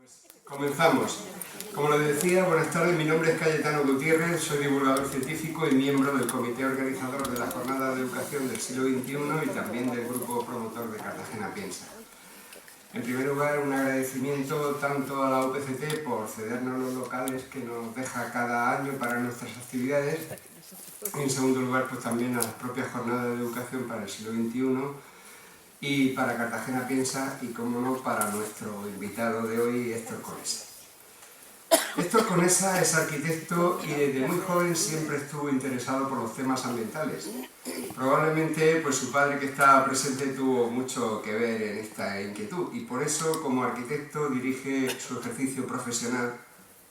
Pues comenzamos. Como les decía, buenas tardes, mi nombre es Cayetano Gutiérrez, soy divulgador científico y miembro del comité organizador de la Jornada de Educación del siglo XXI y también del grupo promotor de Cartagena Piensa. En primer lugar, un agradecimiento tanto a la UPCT por cedernos los locales que nos deja cada año para nuestras actividades y en segundo lugar, pues también a las propias Jornadas de Educación para el siglo XXI y para Cartagena Piensa y, como no, para nuestro invitado de hoy, Héctor Conesa. Héctor Conesa es arquitecto y desde muy joven siempre estuvo interesado por los temas ambientales. Probablemente pues, su padre, que estaba presente, tuvo mucho que ver en esta inquietud y por eso, como arquitecto, dirige su ejercicio profesional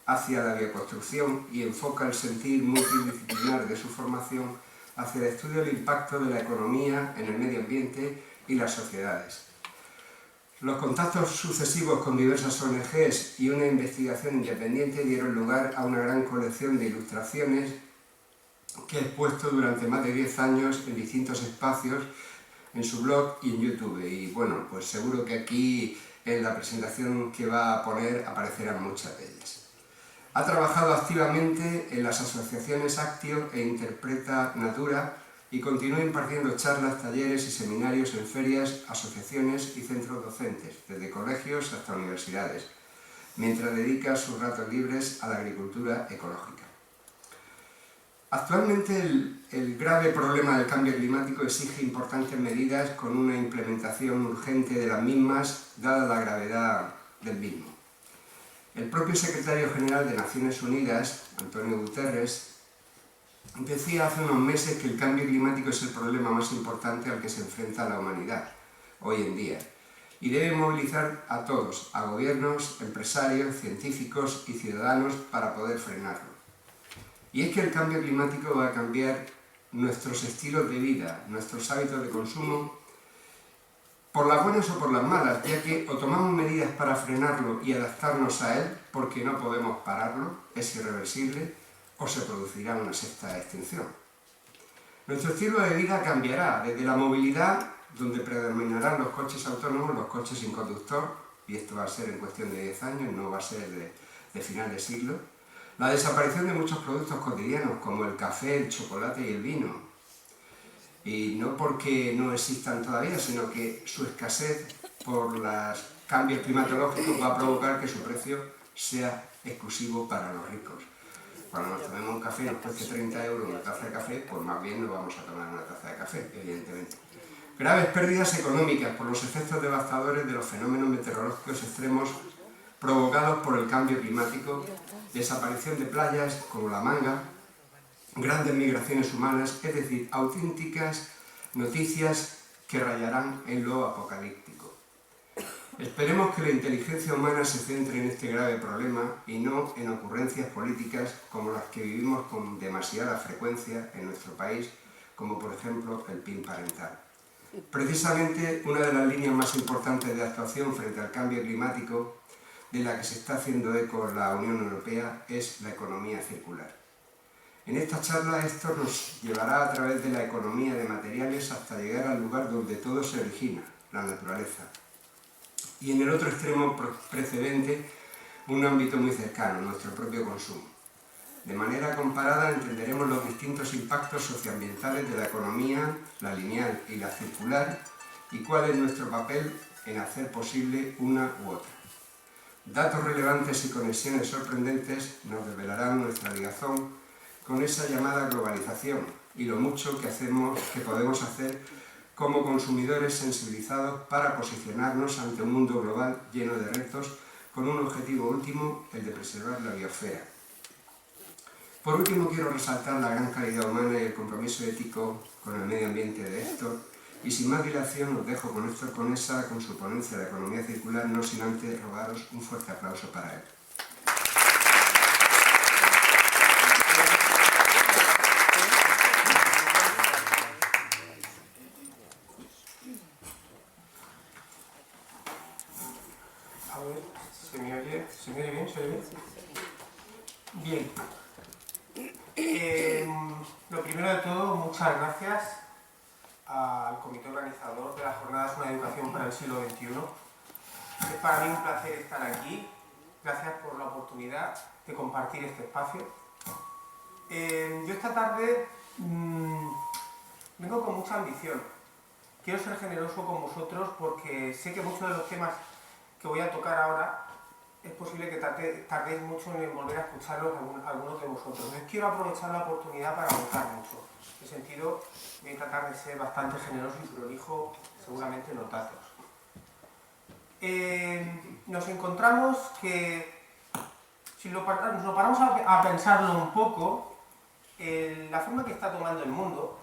hacia la bioconstrucción y enfoca el sentir multidisciplinar de su formación hacia el estudio del impacto de la economía en el medio ambiente y las sociedades. Los contactos sucesivos con diversas ONGs y una investigación independiente dieron lugar a una gran colección de ilustraciones que ha expuesto durante más de 10 años en distintos espacios en su blog y en YouTube. Y bueno, pues seguro que aquí en la presentación que va a poner aparecerán muchas de ellas. Ha trabajado activamente en las asociaciones Actio e Interpreta Natura y continúa impartiendo charlas, talleres y seminarios en ferias, asociaciones y centros docentes, desde colegios hasta universidades, mientras dedica sus ratos libres a la agricultura ecológica. Actualmente el grave problema del cambio climático exige importantes medidas con una implementación urgente de las mismas, dada la gravedad del mismo. El propio secretario general de Naciones Unidas, Antonio Guterres, decía hace unos meses que el cambio climático es el problema más importante al que se enfrenta la humanidad hoy en día y debe movilizar a todos, a gobiernos, empresarios, científicos y ciudadanos para poder frenarlo. Y es que el cambio climático va a cambiar nuestros estilos de vida, nuestros hábitos de consumo, por las buenas o por las malas, ya que o tomamos medidas para frenarlo y adaptarnos a él, porque no podemos pararlo, es irreversible, o se producirá una sexta extinción. Nuestro estilo de vida cambiará, desde la movilidad, donde predominarán los coches autónomos, los coches sin conductor, y esto va a ser en cuestión de 10 años, no va a ser de final de siglo, la desaparición de muchos productos cotidianos, como el café, el chocolate y el vino, y no porque no existan todavía, sino que su escasez por los cambios climatológicos va a provocar que su precio sea exclusivo para los ricos. Cuando nos tomemos un café y nos cueste 30 euros una taza de café, pues más bien no vamos a tomar una taza de café, evidentemente. Graves pérdidas económicas por los efectos devastadores de los fenómenos meteorológicos extremos provocados por el cambio climático, desaparición de playas como La Manga, grandes migraciones humanas, es decir, auténticas noticias que rayarán en lo apocalíptico. Esperemos que la inteligencia humana se centre en este grave problema y no en ocurrencias políticas como las que vivimos con demasiada frecuencia en nuestro país, como por ejemplo el PIN parental. Precisamente una de las líneas más importantes de actuación frente al cambio climático de la que se está haciendo eco la Unión Europea es la economía circular. En esta charla Héctor nos llevará a través de la economía de materiales hasta llegar al lugar donde todo se origina, la naturaleza. Y en el otro extremo precedente, un ámbito muy cercano, nuestro propio consumo. De manera comparada entenderemos los distintos impactos socioambientales de la economía, la lineal y la circular, y cuál es nuestro papel en hacer posible una u otra. Datos relevantes y conexiones sorprendentes nos revelarán nuestra ligazón con esa llamada globalización y lo mucho que podemos hacer como consumidores sensibilizados para posicionarnos ante un mundo global lleno de retos con un objetivo último, el de preservar la biosfera. Por último, quiero resaltar la gran calidad humana y el compromiso ético con el medio ambiente de Héctor y sin más dilación os dejo con Héctor Conesa con su ponencia de economía circular, no sin antes rogaros un fuerte aplauso para él. A ver, ¿se me oye? ¿Se me oye bien? ¿Se oye bien? Bien. Lo primero de todo, muchas gracias al comité organizador de las Jornadas Una Educación para el siglo XXI. Es para mí un placer estar aquí Gracias por la oportunidad de compartir este espacio. Yo esta tarde vengo con mucha ambición. Quiero ser generoso con vosotros porque sé que muchos de los temas que voy a tocar ahora es posible que tardéis mucho en volver a escucharlos algunos de vosotros. Entonces quiero aprovechar la oportunidad para agotar mucho. En ese sentido, voy a tratar de ser bastante generoso y prolijo, seguramente notaros. Nos encontramos que, si nos paramos a pensarlo un poco, la forma que está tomando el mundo,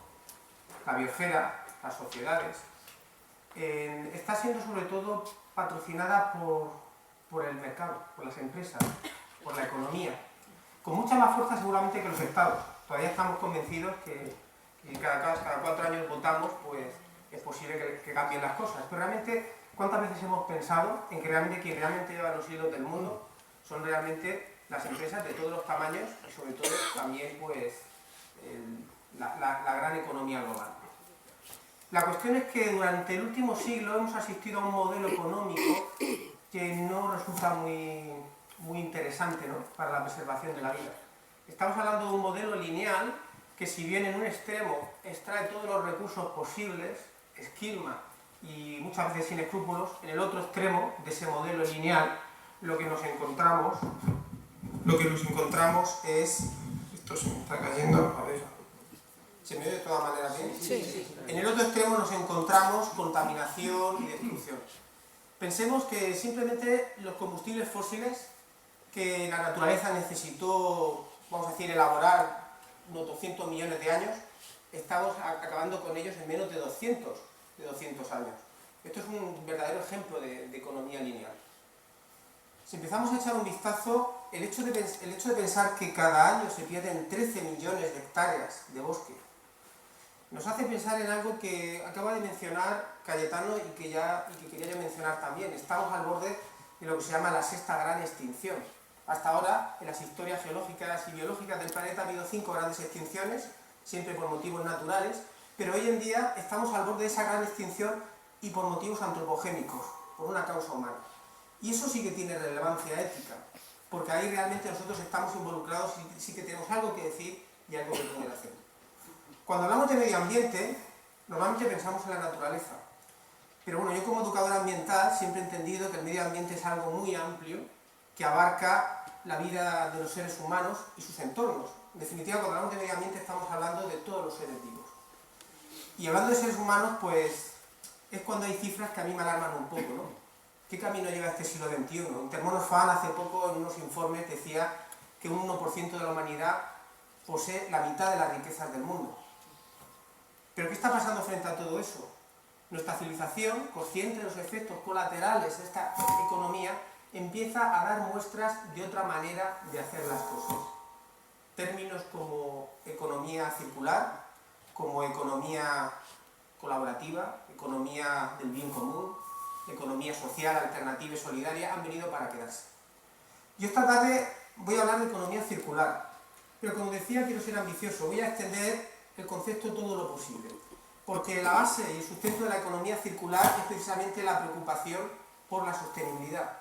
la biosfera, las sociedades, está siendo sobre todo patrocinada por el mercado, por las empresas, por la economía, con mucha más fuerza seguramente que los estados. Todavía estamos convencidos que cada 4 años votamos, pues es posible que cambien las cosas. Pero realmente, ¿cuántas veces hemos pensado en que quien realmente lleva los hilos del mundo son realmente las empresas de todos los tamaños y sobre todo también pues la gran economía global? La cuestión es que durante el último siglo hemos asistido a un modelo económico que no resulta muy interesante, ¿no?, para la preservación de la vida. Estamos hablando de un modelo lineal que, si bien en un extremo extrae todos los recursos posibles, esquilma y muchas veces sin escrúpulos, en el otro extremo de ese modelo lineal lo que nos encontramos es... Esto se me está cayendo, a ver... ¿Se me oye de todas maneras bien? Sí. En el otro extremo nos encontramos contaminación y destrucción. Pensemos que simplemente los combustibles fósiles que la naturaleza necesitó, vamos a decir, elaborar unos 200 millones de años, estamos acabando con ellos en menos de 200 años. Esto es un verdadero ejemplo de economía lineal. Si empezamos a echar un vistazo, el hecho de pensar que cada año se pierden 13 millones de hectáreas de bosque, nos hace pensar en algo que acaba de mencionar Cayetano y que quería yo mencionar también. Estamos al borde de lo que se llama la sexta gran extinción. Hasta ahora, en las historias geológicas y biológicas del planeta ha habido 5 grandes extinciones, siempre por motivos naturales, pero hoy en día estamos al borde de esa gran extinción y por motivos antropogénicos, por una causa humana. Y eso sí que tiene relevancia ética, porque ahí realmente nosotros estamos involucrados y sí que tenemos algo que decir y algo que poder hacer. Cuando hablamos de medio ambiente, normalmente pensamos en la naturaleza. Pero bueno, yo como educador ambiental siempre he entendido que el medio ambiente es algo muy amplio que abarca la vida de los seres humanos y sus entornos. En definitiva, cuando hablamos de medio ambiente estamos hablando de todos los seres vivos. Y hablando de seres humanos, pues es cuando hay cifras que a mí me alarman un poco, ¿no? ¿Qué camino lleva este siglo XXI? Intermonos Fan hace poco en unos informes decía que un 1% de la humanidad posee la mitad de las riquezas del mundo. ¿Pero qué está pasando frente a todo eso? Nuestra civilización, consciente de los efectos colaterales de esta economía, empieza a dar muestras de otra manera de hacer las cosas. Términos como economía circular, como economía colaborativa, economía del bien común, economía social, alternativa y solidaria, han venido para quedarse. Yo esta tarde voy a hablar de economía circular, pero como decía, quiero ser ambicioso, voy a extender el concepto todo lo posible, porque la base y el sustento de la economía circular es precisamente la preocupación por la sostenibilidad.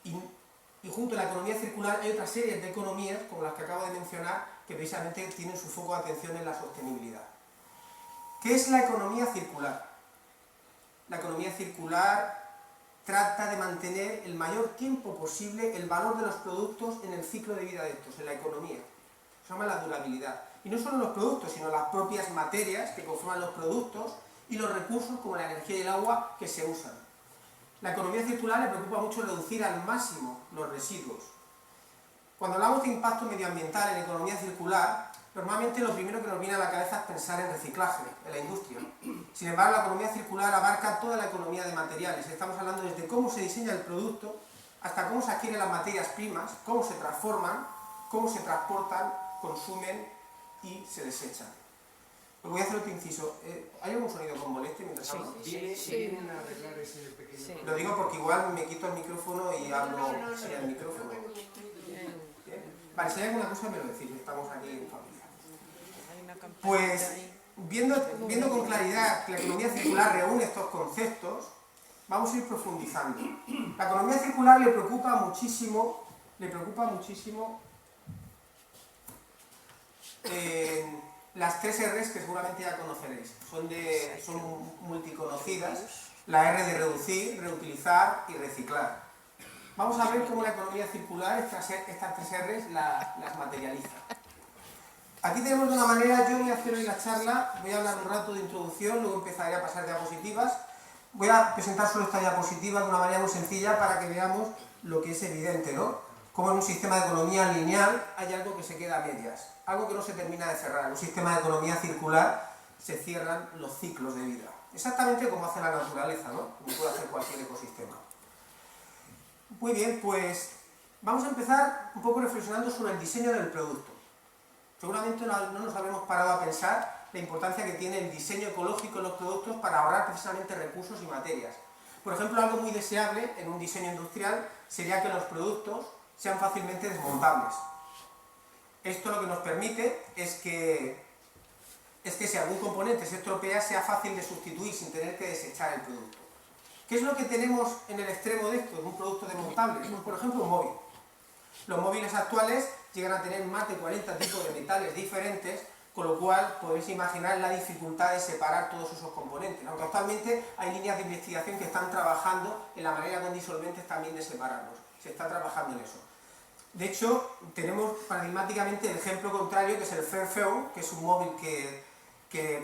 Y junto a la economía circular hay otra serie de economías, como las que acabo de mencionar, que precisamente tienen su foco de atención en la sostenibilidad. ¿Qué es la economía circular? La economía circular trata de mantener el mayor tiempo posible el valor de los productos en el ciclo de vida de estos, en la economía. Se llama la durabilidad. Y no solo los productos, sino las propias materias que conforman los productos y los recursos como la energía y el agua que se usan. La economía circular le preocupa mucho reducir al máximo los residuos. Cuando hablamos de impacto medioambiental en economía circular, normalmente lo primero que nos viene a la cabeza es pensar en reciclaje, en la industria. Sin embargo, la economía circular abarca toda la economía de materiales. Estamos hablando desde cómo se diseña el producto hasta cómo se adquieren las materias primas, cómo se transforman, cómo se transportan, consumen y se desechan. Os voy a hacer otro inciso. ¿Hay algún sonido con molestia mientras hablo? Vienen a arreglar ese pequeño problema. Lo digo porque igual me quito el micrófono y hablo sin el micrófono. Vale, si hay alguna cosa me lo decís, estamos aquí en familia. Pues, viendo con claridad que la economía circular reúne estos conceptos, vamos a ir profundizando. La economía circular le preocupa muchísimo las 3 R's que seguramente ya conoceréis. Son multiconocidas. La R de reducir, reutilizar y reciclar. Vamos a ver cómo la economía circular estas 3 R's las materializa. Aquí tenemos de una manera, yo voy a hacer hoy la charla, voy a hablar un rato de introducción, luego empezaré a pasar diapositivas. Voy a presentar solo esta diapositiva de una manera muy sencilla para que veamos lo que es evidente, ¿no? Como en un sistema de economía lineal hay algo que se queda a medias, algo que no se termina de cerrar. En un sistema de economía circular se cierran los ciclos de vida. Exactamente como hace la naturaleza, ¿no? Como puede hacer cualquier ecosistema. Muy bien, pues vamos a empezar un poco reflexionando sobre el diseño del producto. Seguramente no nos habremos parado a pensar la importancia que tiene el diseño ecológico en los productos para ahorrar precisamente recursos y materias. Por ejemplo, algo muy deseable en un diseño industrial sería que los productos sean fácilmente desmontables. Esto lo que nos permite es que si algún componente se estropea sea fácil de sustituir sin tener que desechar el producto. ¿Qué es lo que tenemos en el extremo de esto, de un producto desmontable? Pues, por ejemplo, un móvil. Los móviles actuales llegan a tener más de 40 tipos de metales diferentes, con lo cual podéis imaginar la dificultad de separar todos esos componentes, aunque actualmente hay líneas de investigación que están trabajando en la manera con disolventes también de separarlos. Se está trabajando en eso. De hecho, tenemos paradigmáticamente el ejemplo contrario, que es el Fairphone, que es un móvil que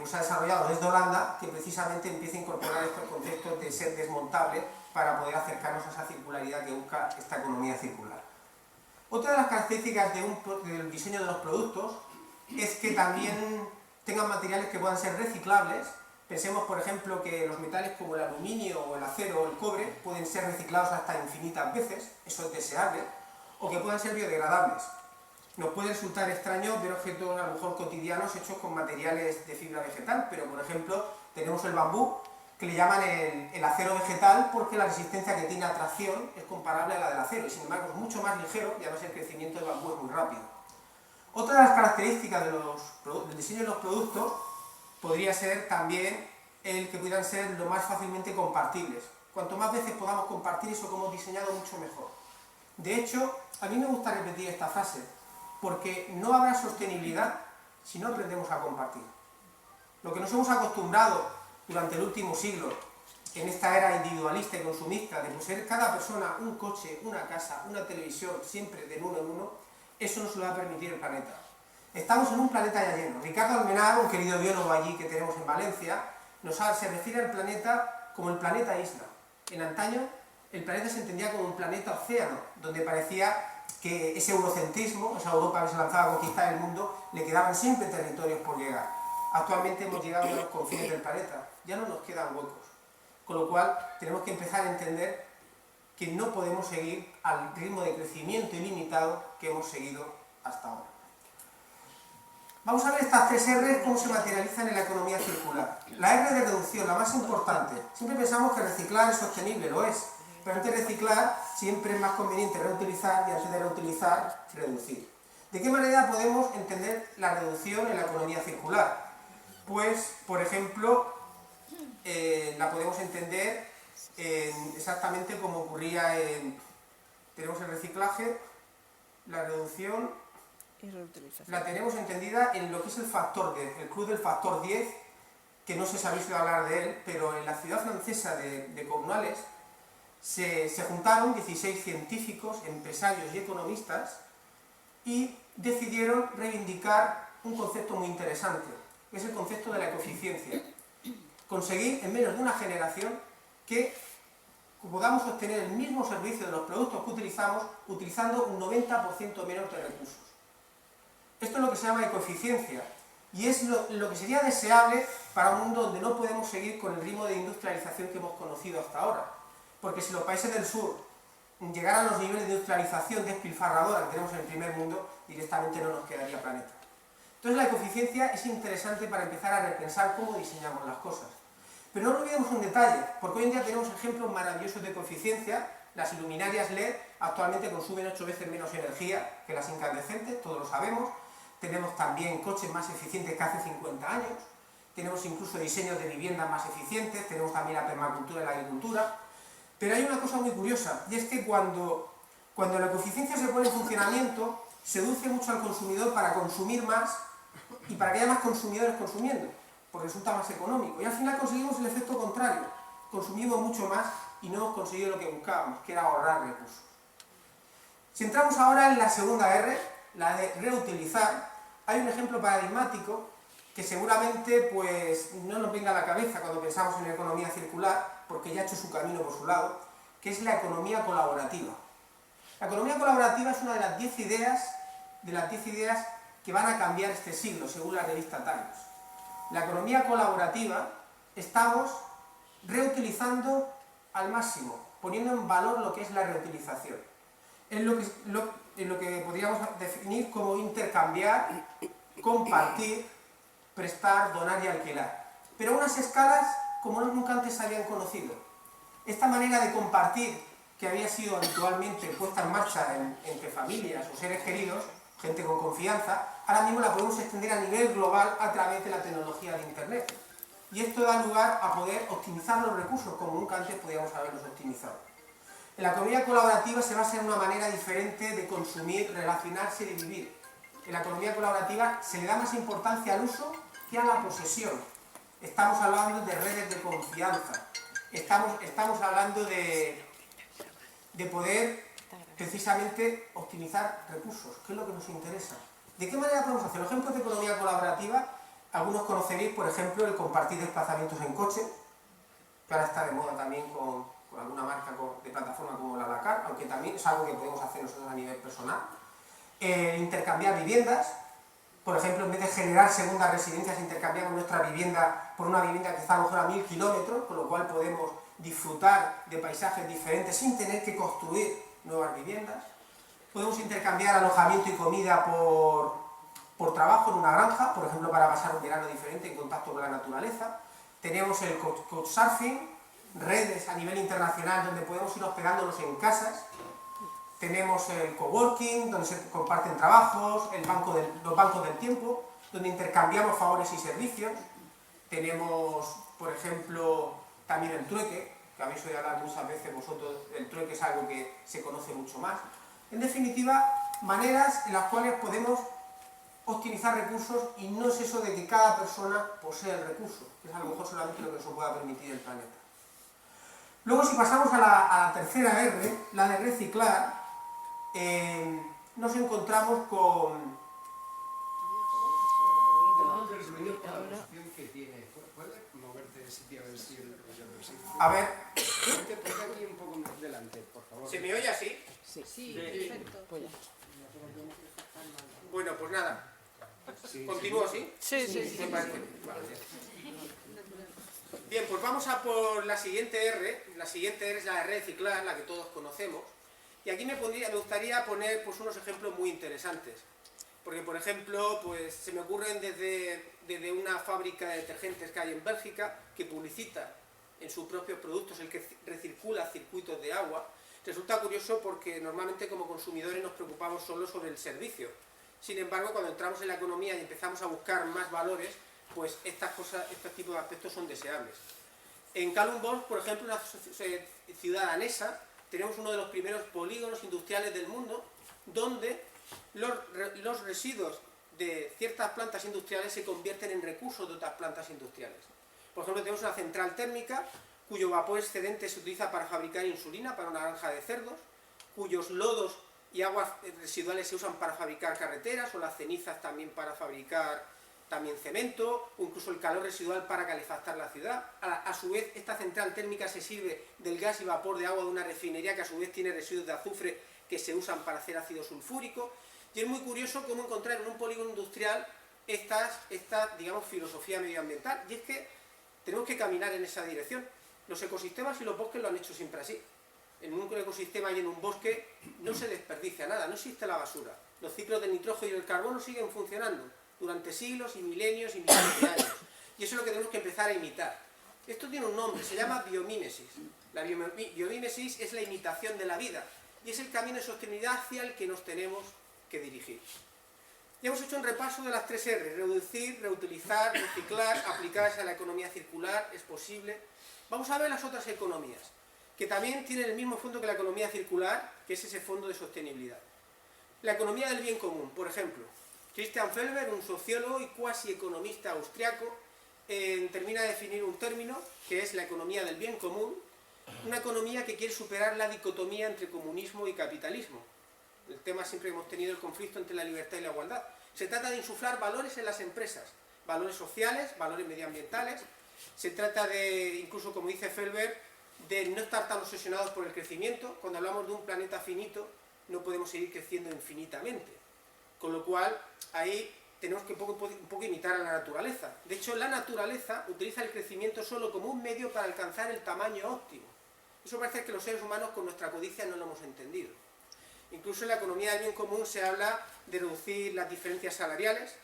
se ha desarrollado desde Holanda, que precisamente empieza a incorporar estos conceptos de ser desmontable para poder acercarnos a esa circularidad que busca esta economía circular. Otra de las características del diseño de los productos es que también tengan materiales que puedan ser reciclables. Pensemos, por ejemplo, que los metales como el aluminio o el acero o el cobre pueden ser reciclados hasta infinitas veces, eso es deseable, o que puedan ser biodegradables. Nos puede resultar extraño ver objetos a lo mejor cotidianos hechos con materiales de fibra vegetal, pero por ejemplo tenemos el bambú, que le llaman el acero vegetal porque la resistencia que tiene a tracción es comparable a la del acero y sin embargo es mucho más ligero y además el crecimiento del bambú es muy rápido. Otra de las características del diseño de los productos podría ser también el que puedan ser lo más fácilmente compartibles. Cuanto más veces podamos compartir eso que hemos diseñado, mucho mejor. De hecho, a mí me gusta repetir esta frase, porque no habrá sostenibilidad si no aprendemos a compartir. Lo que nos hemos acostumbrado durante el último siglo, en esta era individualista y consumista, de poseer cada persona un coche, una casa, una televisión, siempre de uno en uno, eso no se lo va a permitir el planeta. Estamos en un planeta ya lleno. Ricardo Almenar, un querido biólogo allí que tenemos en Valencia, se refiere al planeta como el planeta isla. En antaño, el planeta se entendía como un planeta océano, donde parecía que ese eurocentrismo, esa Europa que se lanzaba a conquistar el mundo, le quedaban siempre territorios por llegar. Actualmente hemos llegado a los confines del planeta, ya no nos quedan huecos. Con lo cual, tenemos que empezar a entender que no podemos seguir al ritmo de crecimiento ilimitado que hemos seguido hasta ahora. Vamos a ver estas 3 R's cómo se materializan en la economía circular. La R de reducción, la más importante. Siempre pensamos que reciclar es sostenible, lo es. Pero antes de reciclar, siempre es más conveniente reutilizar y antes de reutilizar, reducir. ¿De qué manera podemos entender la reducción en la economía circular? Pues, por ejemplo, la podemos entender exactamente como ocurría tenemos el reciclaje, la reducción, la tenemos entendida en lo que es el factor 10, el club del factor 10, que no sé si habéis oído hablar de él, pero en la ciudad francesa de Cornualles se juntaron 16 científicos, empresarios y economistas y decidieron reivindicar un concepto muy interesante, que es el concepto de la ecoeficiencia. Conseguir en menos de una generación que podamos obtener el mismo servicio de los productos que utilizamos utilizando un 90% menos de recursos. Esto es lo que se llama ecoeficiencia y es lo que sería deseable para un mundo donde no podemos seguir con el ritmo de industrialización que hemos conocido hasta ahora. Porque si los países del sur llegaran a los niveles de industrialización despilfarradora que tenemos en el primer mundo, directamente no nos quedaría planeta. Entonces la ecoeficiencia es interesante para empezar a repensar cómo diseñamos las cosas. Pero no olvidemos un detalle, porque hoy en día tenemos ejemplos maravillosos de ecoeficiencia. Las luminarias LED actualmente consumen 8 veces menos energía que las incandescentes, todos lo sabemos. Tenemos también coches más eficientes que hace 50 años. Tenemos incluso diseños de viviendas más eficientes. Tenemos también la permacultura y la agricultura. Pero hay una cosa muy curiosa, y es que cuando la ecoeficiencia se pone en funcionamiento, seduce mucho al consumidor para consumir más y para que haya más consumidores consumiendo, porque resulta más económico. Y al final conseguimos el efecto contrario, consumimos mucho más y no hemos conseguido lo que buscábamos, que era ahorrar recursos. Si entramos ahora en la segunda R, la de reutilizar, hay un ejemplo paradigmático que seguramente pues, no nos venga a la cabeza cuando pensamos en economía circular, porque ya ha hecho su camino por su lado, que es la economía colaborativa. La economía colaborativa es una de las 10 ideas que van a cambiar este siglo, según la revista Times. La economía colaborativa estamos reutilizando al máximo, poniendo en valor lo que es la reutilización. Es lo que podríamos definir como intercambiar, compartir, prestar, donar y alquilar. Pero a unas escalas como nunca antes se habían conocido. Esta manera de compartir, que había sido habitualmente puesta en marcha entre familias o seres queridos, gente con confianza, ahora mismo la podemos extender a nivel global a través de la tecnología de Internet. Y esto da lugar a poder optimizar los recursos como nunca antes podíamos haberlos optimizado. En la economía colaborativa se basa en una manera diferente de consumir, relacionarse y de vivir. En la economía colaborativa se le da más importancia al uso que a la posesión. Estamos hablando de redes de confianza. Estamos hablando de poder precisamente optimizar recursos, que es lo que nos interesa. ¿De qué manera podemos hacerlo? Ejemplos de economía colaborativa, algunos conoceréis, por ejemplo, el compartir desplazamientos en coche, que ahora está de moda también con alguna marca de plataforma como la Dakar, aunque también es algo que podemos hacer nosotros a nivel personal. Intercambiar viviendas, por ejemplo, en vez de generar segundas residencias, intercambiamos nuestra vivienda por una vivienda que está a lo mejor a 1000 kilómetros, con lo cual podemos disfrutar de paisajes diferentes sin tener que construir nuevas viviendas. Podemos intercambiar alojamiento y comida por trabajo en una granja, por ejemplo, para pasar un verano diferente en contacto con la naturaleza. Tenemos el couchsurfing, redes a nivel internacional donde podemos ir hospedándonos en casas. Tenemos el coworking, donde se comparten trabajos, los bancos del tiempo, donde intercambiamos favores y servicios. Tenemos, por ejemplo, también el trueque, que habéis oído hablar muchas veces vosotros, el trueque es algo que se conoce mucho más. En definitiva, maneras en las cuales podemos optimizar recursos y no es eso de que cada persona posee el recurso, que es a lo mejor solamente lo que nos pueda permitir el planeta. Luego, si pasamos a la tercera R, la de reciclar, nos encontramos con... A ver... aquí un poco más delante, por favor. ¿Se me oye así? Sí, perfecto. Bueno, pues nada. ¿Continúo así? Sí. Me parece bien. Vale. Bien, pues vamos a por la siguiente R. La siguiente R es la de reciclar, la que todos conocemos. Y aquí me gustaría poner pues, unos ejemplos muy interesantes. Porque, por ejemplo, pues, se me ocurren desde una fábrica de detergentes que hay en Bélgica, que publicita en sus propios productos el que recircula circuitos de agua. Resulta curioso porque normalmente como consumidores nos preocupamos solo sobre el servicio. Sin embargo, cuando entramos en la economía y empezamos a buscar más valores, pues estas cosas, este tipo de aspectos son deseables. En Kalundborg, por ejemplo, una ciudad danesa, tenemos uno de los primeros polígonos industriales del mundo, donde los residuos de ciertas plantas industriales se convierten en recursos de otras plantas industriales. Por ejemplo, tenemos una central térmica cuyo vapor excedente se utiliza para fabricar insulina para una granja de cerdos, cuyos lodos y aguas residuales se usan para fabricar carreteras, o las cenizas también para fabricar cemento, o incluso el calor residual para calefactar la ciudad. A su vez, esta central térmica se sirve del gas y vapor de agua de una refinería que a su vez tiene residuos de azufre que se usan para hacer ácido sulfúrico. Y es muy curioso cómo encontrar en un polígono industrial esta digamos, filosofía medioambiental, y es que tenemos que caminar en esa dirección. Los ecosistemas y los bosques lo han hecho siempre así. En un ecosistema y en un bosque no se desperdicia nada, no existe la basura. Los ciclos del nitrógeno y del carbono siguen funcionando durante siglos y milenios de años. Y eso es lo que tenemos que empezar a imitar. Esto tiene un nombre, se llama biomímesis. La biomímesis es la imitación de la vida y es el camino de sostenibilidad hacia el que nos tenemos que dirigir. Ya hemos hecho un repaso de las 3 R: reducir, reutilizar, reciclar, aplicadas a la economía circular, es posible. Vamos a ver las otras economías. que también tienen el mismo fondo que la economía circular, que es ese fondo de sostenibilidad. La economía del bien común, por ejemplo. Christian Felber, un sociólogo y cuasi economista austriaco, termina de definir un término que es la economía del bien común, una economía que quiere superar la dicotomía entre comunismo y capitalismo. El tema siempre hemos tenido el conflicto entre la libertad y la igualdad. Se trata de insuflar valores en las empresas, valores sociales, valores medioambientales. Se trata de, incluso como dice Felber, de no estar tan obsesionados por el crecimiento. Cuando hablamos de un planeta finito, no podemos seguir creciendo infinitamente. Con lo cual, ahí tenemos que un poco imitar a la naturaleza. De hecho, la naturaleza utiliza el crecimiento solo como un medio para alcanzar el tamaño óptimo. Eso parece que los seres humanos con nuestra codicia no lo hemos entendido. Incluso en la economía del bien común se habla de reducir las diferencias salariales.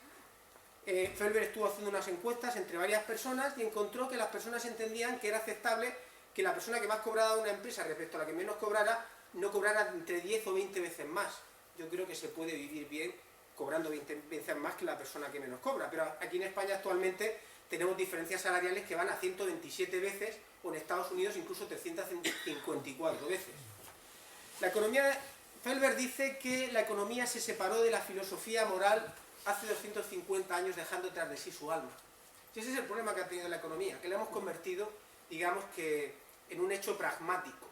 Felber estuvo haciendo unas encuestas entre varias personas y encontró que las personas entendían que era aceptable que la persona que más cobrara de una empresa respecto a la que menos cobrara, no cobrara entre 10 o 20 veces más. Yo creo que se puede vivir bien cobrando 20 veces más que la persona que menos cobra, pero aquí en España actualmente tenemos diferencias salariales que van a 127 veces, o en Estados Unidos incluso 354 veces. La economía, Felber dice que la economía se separó de la filosofía moral hace 250 años, dejando tras de sí su alma. Y ese es el problema que ha tenido la economía, que la hemos convertido, digamos que, en un hecho pragmático.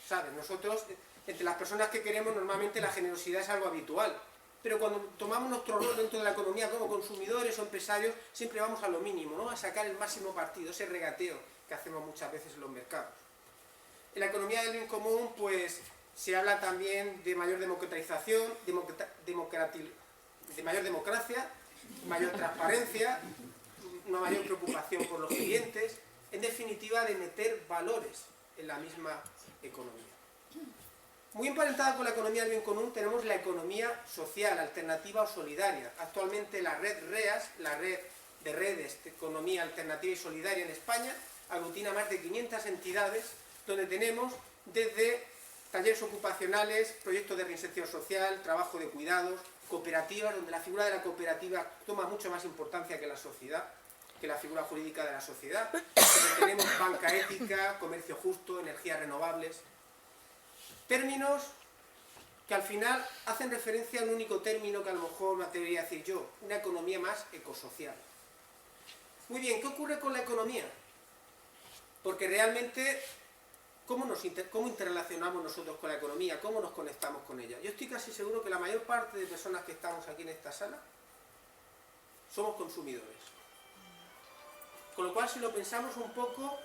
¿Sabes? Nosotros, entre las personas que queremos, normalmente la generosidad es algo habitual. Pero cuando tomamos nuestro rol dentro de la economía como consumidores o empresarios, siempre vamos a lo mínimo, ¿no? A sacar el máximo partido, ese regateo que hacemos muchas veces en los mercados. En la economía del bien común, pues, se habla también de mayor democratización, de mayor democracia, mayor transparencia, una mayor preocupación por los clientes, en definitiva, de meter valores en la misma economía. Muy emparentada con la economía del bien común tenemos la economía social, alternativa o solidaria. Actualmente la red REAS, la red de redes de economía alternativa y solidaria en España, aglutina más de 500 entidades, donde tenemos desde talleres ocupacionales, proyectos de reinserción social, trabajo de cuidados, cooperativas, donde la figura de la cooperativa toma mucho más importancia que la sociedad, que la figura jurídica de la sociedad, donde tenemos banca ética, comercio justo, energías renovables. Términos que al final hacen referencia a un único término que a lo mejor me atrevería a decir yo, una economía más ecosocial. Muy bien, ¿qué ocurre con la economía? Porque realmente, ¿cómo interrelacionamos nosotros con la economía? ¿Cómo nos conectamos con ella? Yo estoy casi seguro que la mayor parte de personas que estamos aquí en esta sala somos consumidores. Con lo cual, si lo pensamos un poco,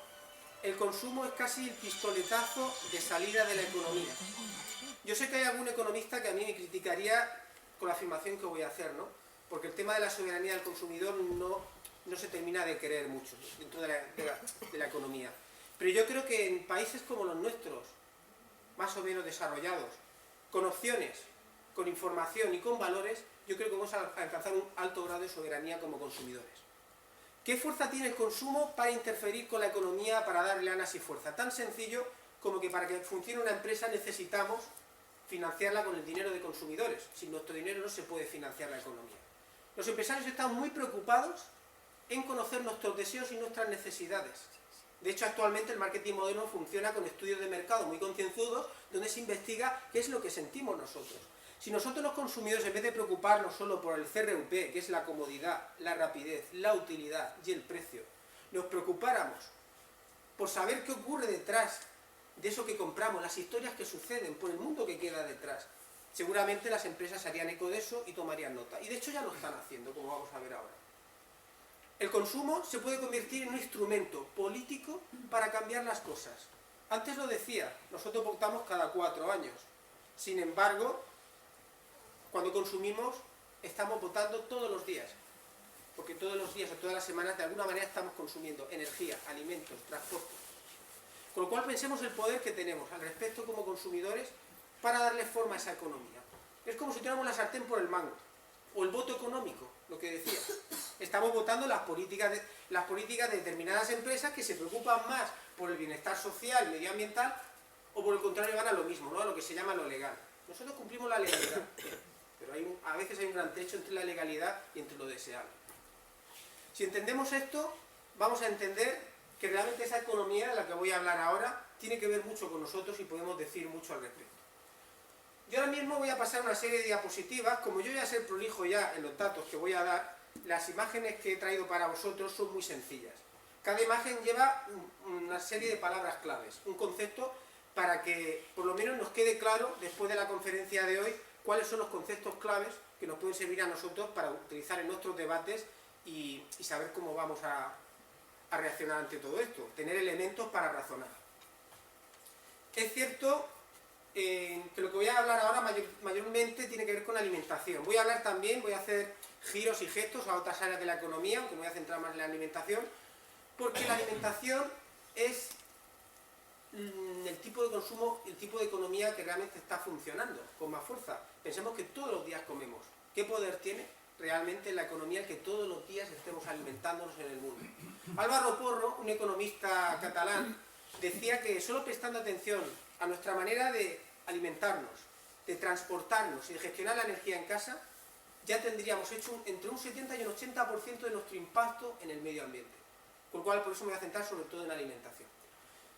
el consumo es casi el pistoletazo de salida de la economía. Yo sé que hay algún economista que a mí me criticaría con la afirmación que voy a hacer, ¿no? Porque el tema de la soberanía del consumidor no se termina de querer mucho dentro de la economía. Pero yo creo que en países como los nuestros, más o menos desarrollados, con opciones, con información y con valores, yo creo que vamos a alcanzar un alto grado de soberanía como consumidores. ¿Qué fuerza tiene el consumo para interferir con la economía, para darle ganas y fuerza? Tan sencillo como que para que funcione una empresa necesitamos financiarla con el dinero de consumidores. Sin nuestro dinero no se puede financiar la economía. Los empresarios están muy preocupados en conocer nuestros deseos y nuestras necesidades. De hecho, actualmente el marketing moderno funciona con estudios de mercado muy concienzudos, donde se investiga qué es lo que sentimos nosotros. Si nosotros los consumidores, en vez de preocuparnos solo por el CRUP, que es la comodidad, la rapidez, la utilidad y el precio, nos preocupáramos por saber qué ocurre detrás de eso que compramos, las historias que suceden, por el mundo que queda detrás, seguramente las empresas harían eco de eso y tomarían nota. Y de hecho ya lo están haciendo, como vamos a ver ahora. El consumo se puede convertir en un instrumento político para cambiar las cosas. Antes lo decía, nosotros votamos cada 4 años. Sin embargo, cuando consumimos, estamos votando todos los días. Porque todos los días o todas las semanas, de alguna manera, estamos consumiendo energía, alimentos, transporte. Con lo cual, pensemos el poder que tenemos al respecto como consumidores para darle forma a esa economía. Es como si tuviéramos la sartén por el mango. O el voto económico, lo que decía. Estamos votando las políticas de determinadas empresas que se preocupan más por el bienestar social, medioambiental, o por el contrario van a lo mismo, ¿no? A lo que se llama lo legal. Nosotros cumplimos la legalidad, pero a veces hay un gran trecho entre la legalidad y entre lo deseable. Si entendemos esto, vamos a entender que que realmente esa economía de la que voy a hablar ahora tiene que ver mucho con nosotros y podemos decir mucho al respecto. Yo ahora mismo voy a pasar una serie de diapositivas. Como yo voy a ser prolijo ya en los datos que voy a dar, las imágenes que he traído para vosotros son muy sencillas. Cada imagen lleva una serie de palabras claves, un concepto para que por lo menos nos quede claro, después de la conferencia de hoy, cuáles son los conceptos claves que nos pueden servir a nosotros para utilizar en nuestros debates y saber cómo vamos a reaccionar ante todo esto, tener elementos para razonar. Es cierto que lo que voy a hablar ahora mayormente tiene que ver con la alimentación. Voy a hablar también, voy a hacer giros y gestos a otras áreas de la economía, aunque me voy a centrar más en la alimentación, porque la alimentación es el tipo de consumo, el tipo de economía que realmente está funcionando con más fuerza. Pensemos que todos los días comemos. ¿Qué poder tiene realmente la economía el que todos los días estemos alimentándonos en el mundo? Álvaro Porro, un economista catalán, decía que solo prestando atención a nuestra manera de alimentarnos, de transportarnos y de gestionar la energía en casa, ya tendríamos hecho entre un 70 y un 80% de nuestro impacto en el medio ambiente. Con lo cual, por eso me voy a centrar sobre todo en la alimentación.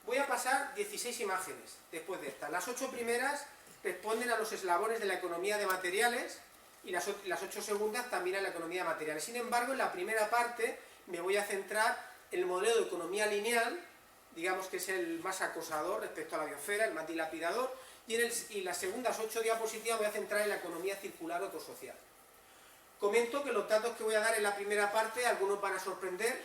Voy a pasar 16 imágenes después de estas. Las 8 primeras responden a los eslabones de la economía de materiales y las 8 segundas también a la economía de materiales. Sin embargo, en la primera parte me voy a centrar en el modelo de economía lineal, digamos que es el más acosador respecto a la biosfera, el más dilapidador, y las segundas 8 diapositivas voy a centrar en la economía circular o ecosocial. Comento que los datos que voy a dar en la primera parte, algunos van a sorprender,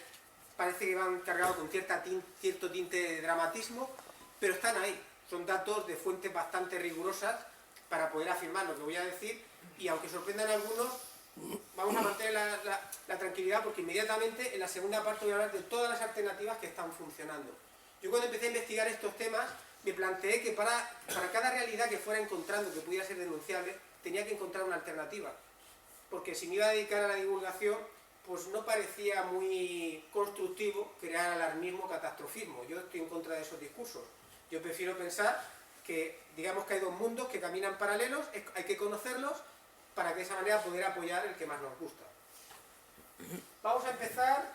parece que van cargados con cierto tinte de dramatismo, pero están ahí, son datos de fuentes bastante rigurosas para poder afirmar lo que voy a decir, y aunque sorprendan a algunos, vamos a mantener la tranquilidad porque inmediatamente en la segunda parte voy a hablar de todas las alternativas que están funcionando. Yo cuando empecé a investigar estos temas me planteé que para cada realidad que fuera encontrando que pudiera ser denunciable, tenía que encontrar una alternativa. Porque si me iba a dedicar a la divulgación, pues no parecía muy constructivo crear alarmismo, catastrofismo. Yo estoy en contra de esos discursos. Yo prefiero pensar que, digamos que hay dos mundos que caminan paralelos, hay que conocerlos para que de esa manera poder apoyar el que más nos gusta. Vamos a empezar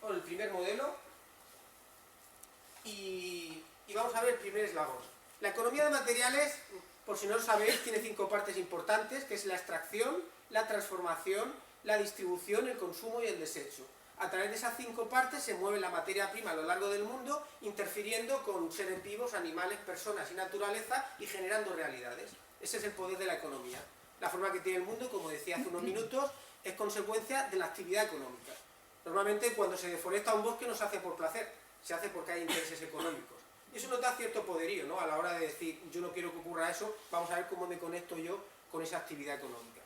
con el primer modelo. Y vamos a ver el primer eslabón. La economía de materiales, por si no lo sabéis, tiene 5 partes importantes, que es la extracción, la transformación, la distribución, el consumo y el desecho. A través de esas 5 partes se mueve la materia prima a lo largo del mundo, interfiriendo con seres vivos, animales, personas y naturaleza y generando realidades. Ese es el poder de la economía. La forma que tiene el mundo, como decía hace unos minutos, es consecuencia de la actividad económica. Normalmente cuando se deforesta un bosque no se hace por placer, se hace porque hay intereses económicos. Y eso nos da cierto poderío, ¿no? A la hora de decir, yo no quiero que ocurra eso, vamos a ver cómo me conecto yo con esa actividad económica.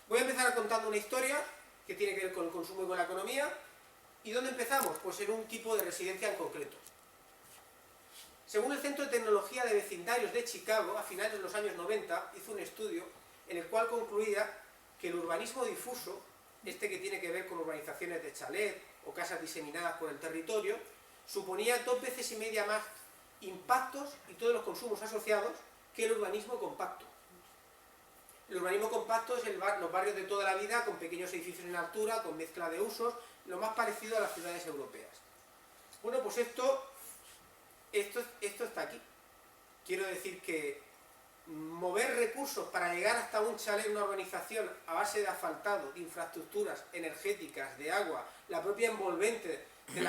Voy a empezar contando una historia que tiene que ver con el consumo y con la economía. ¿Y dónde empezamos? Pues en un tipo de residencia en concreto. Según el Centro de Tecnología de Vecindarios de Chicago, a finales de los años 90, hizo un estudio en el cual concluía que el urbanismo difuso, este que tiene que ver con urbanizaciones de chalet o casas diseminadas por el territorio, suponía 2,5 veces más impactos y todos los consumos asociados que el urbanismo compacto. El urbanismo compacto es los barrios de toda la vida con pequeños edificios en altura, con mezcla de usos, lo más parecido a las ciudades europeas. Bueno, pues esto está aquí. Quiero decir que mover recursos para llegar hasta un chalet en una urbanización a base de asfaltado, de infraestructuras energéticas, de agua, la propia envolvente de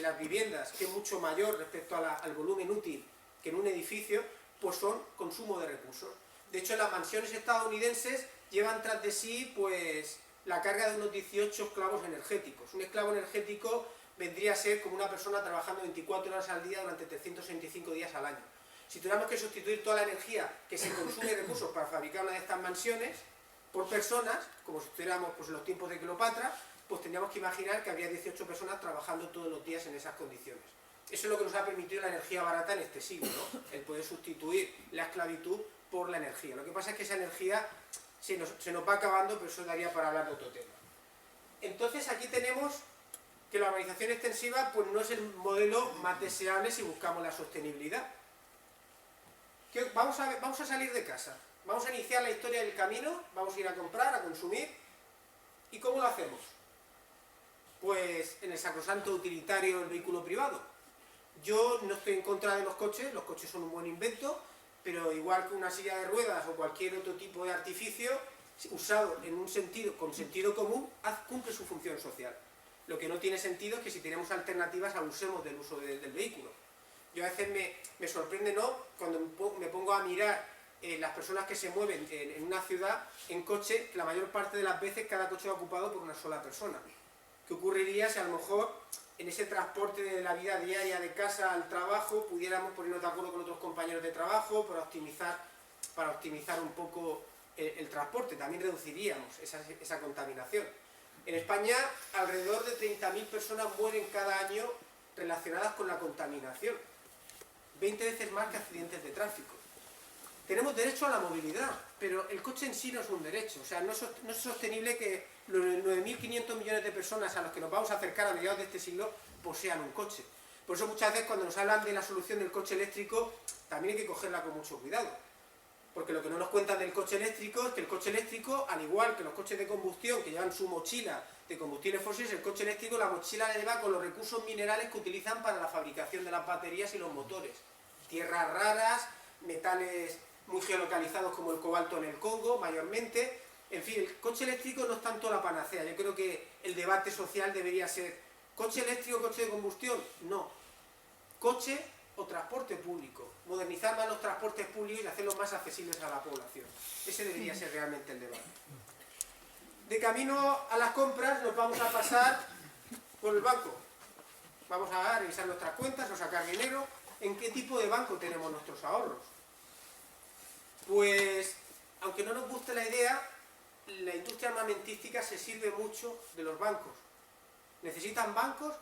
las viviendas, que es mucho mayor respecto al volumen útil que en un edificio, pues son consumo de recursos. De hecho, las mansiones estadounidenses llevan tras de sí pues la carga de unos 18 esclavos energéticos. Un esclavo energético vendría a ser como una persona trabajando 24 horas al día durante 365 días al año. Si tuviéramos que sustituir toda la energía que se consume de recursos para fabricar una de estas mansiones por personas, como si estuviéramos pues, en los tiempos de Cleopatra, pues tendríamos que imaginar que habría 18 personas trabajando todos los días en esas condiciones. Eso es lo que nos ha permitido la energía barata en este siglo, ¿no? El poder sustituir la esclavitud por la energía. Lo que pasa es que esa energía se nos va acabando, pero eso daría para hablar de otro tema. Entonces aquí tenemos que la urbanización extensiva pues, no es el modelo más deseable si buscamos la sostenibilidad. Vamos a salir de casa, vamos a iniciar la historia del camino, vamos a ir a comprar, a consumir. ¿Y cómo lo hacemos? pues en el sacrosanto utilitario del vehículo privado. Yo no estoy en contra de los coches son un buen invento, pero igual que una silla de ruedas o cualquier otro tipo de artificio, usado en un sentido, con sentido común, cumple su función social. Lo que no tiene sentido es que si tenemos alternativas abusemos del uso del vehículo. Yo a veces me sorprende, ¿no?, cuando me pongo a mirar las personas que se mueven en una ciudad en coche, que la mayor parte de las veces cada coche va ocupado por una sola persona. ¿Qué ocurriría si a lo mejor en ese transporte de la vida diaria de casa al trabajo pudiéramos ponernos de acuerdo con otros compañeros de trabajo para optimizar un poco el transporte? También reduciríamos esa contaminación. En España alrededor de 30.000 personas mueren cada año relacionadas con la contaminación, 20 veces más que accidentes de tráfico. Tenemos derecho a la movilidad, pero el coche en sí no es un derecho. O sea, no es sostenible que los 9.500 millones de personas a los que nos vamos a acercar a mediados de este siglo posean un coche. Por eso muchas veces cuando nos hablan de la solución del coche eléctrico, también hay que cogerla con mucho cuidado. Porque lo que no nos cuentan del coche eléctrico es que el coche eléctrico, al igual que los coches de combustión que llevan su mochila de combustibles fósiles, el coche eléctrico, la mochila la lleva con los recursos minerales que utilizan para la fabricación de las baterías y los motores. Tierras raras, metales muy geolocalizados como el cobalto en el Congo, mayormente. En fin, el coche eléctrico no es tanto la panacea. Yo creo que el debate social debería ser ¿coche eléctrico, coche de combustión? No. Coche o transporte público. Modernizar más los transportes públicos y hacerlos más accesibles a la población. Ese debería ser realmente el debate. De camino a las compras nos vamos a pasar por el banco. Vamos a revisar nuestras cuentas o sacar dinero. ¿En qué tipo de banco tenemos nuestros ahorros? Pues, aunque no nos guste la idea, la industria armamentística se sirve mucho de los bancos. Necesitan bancos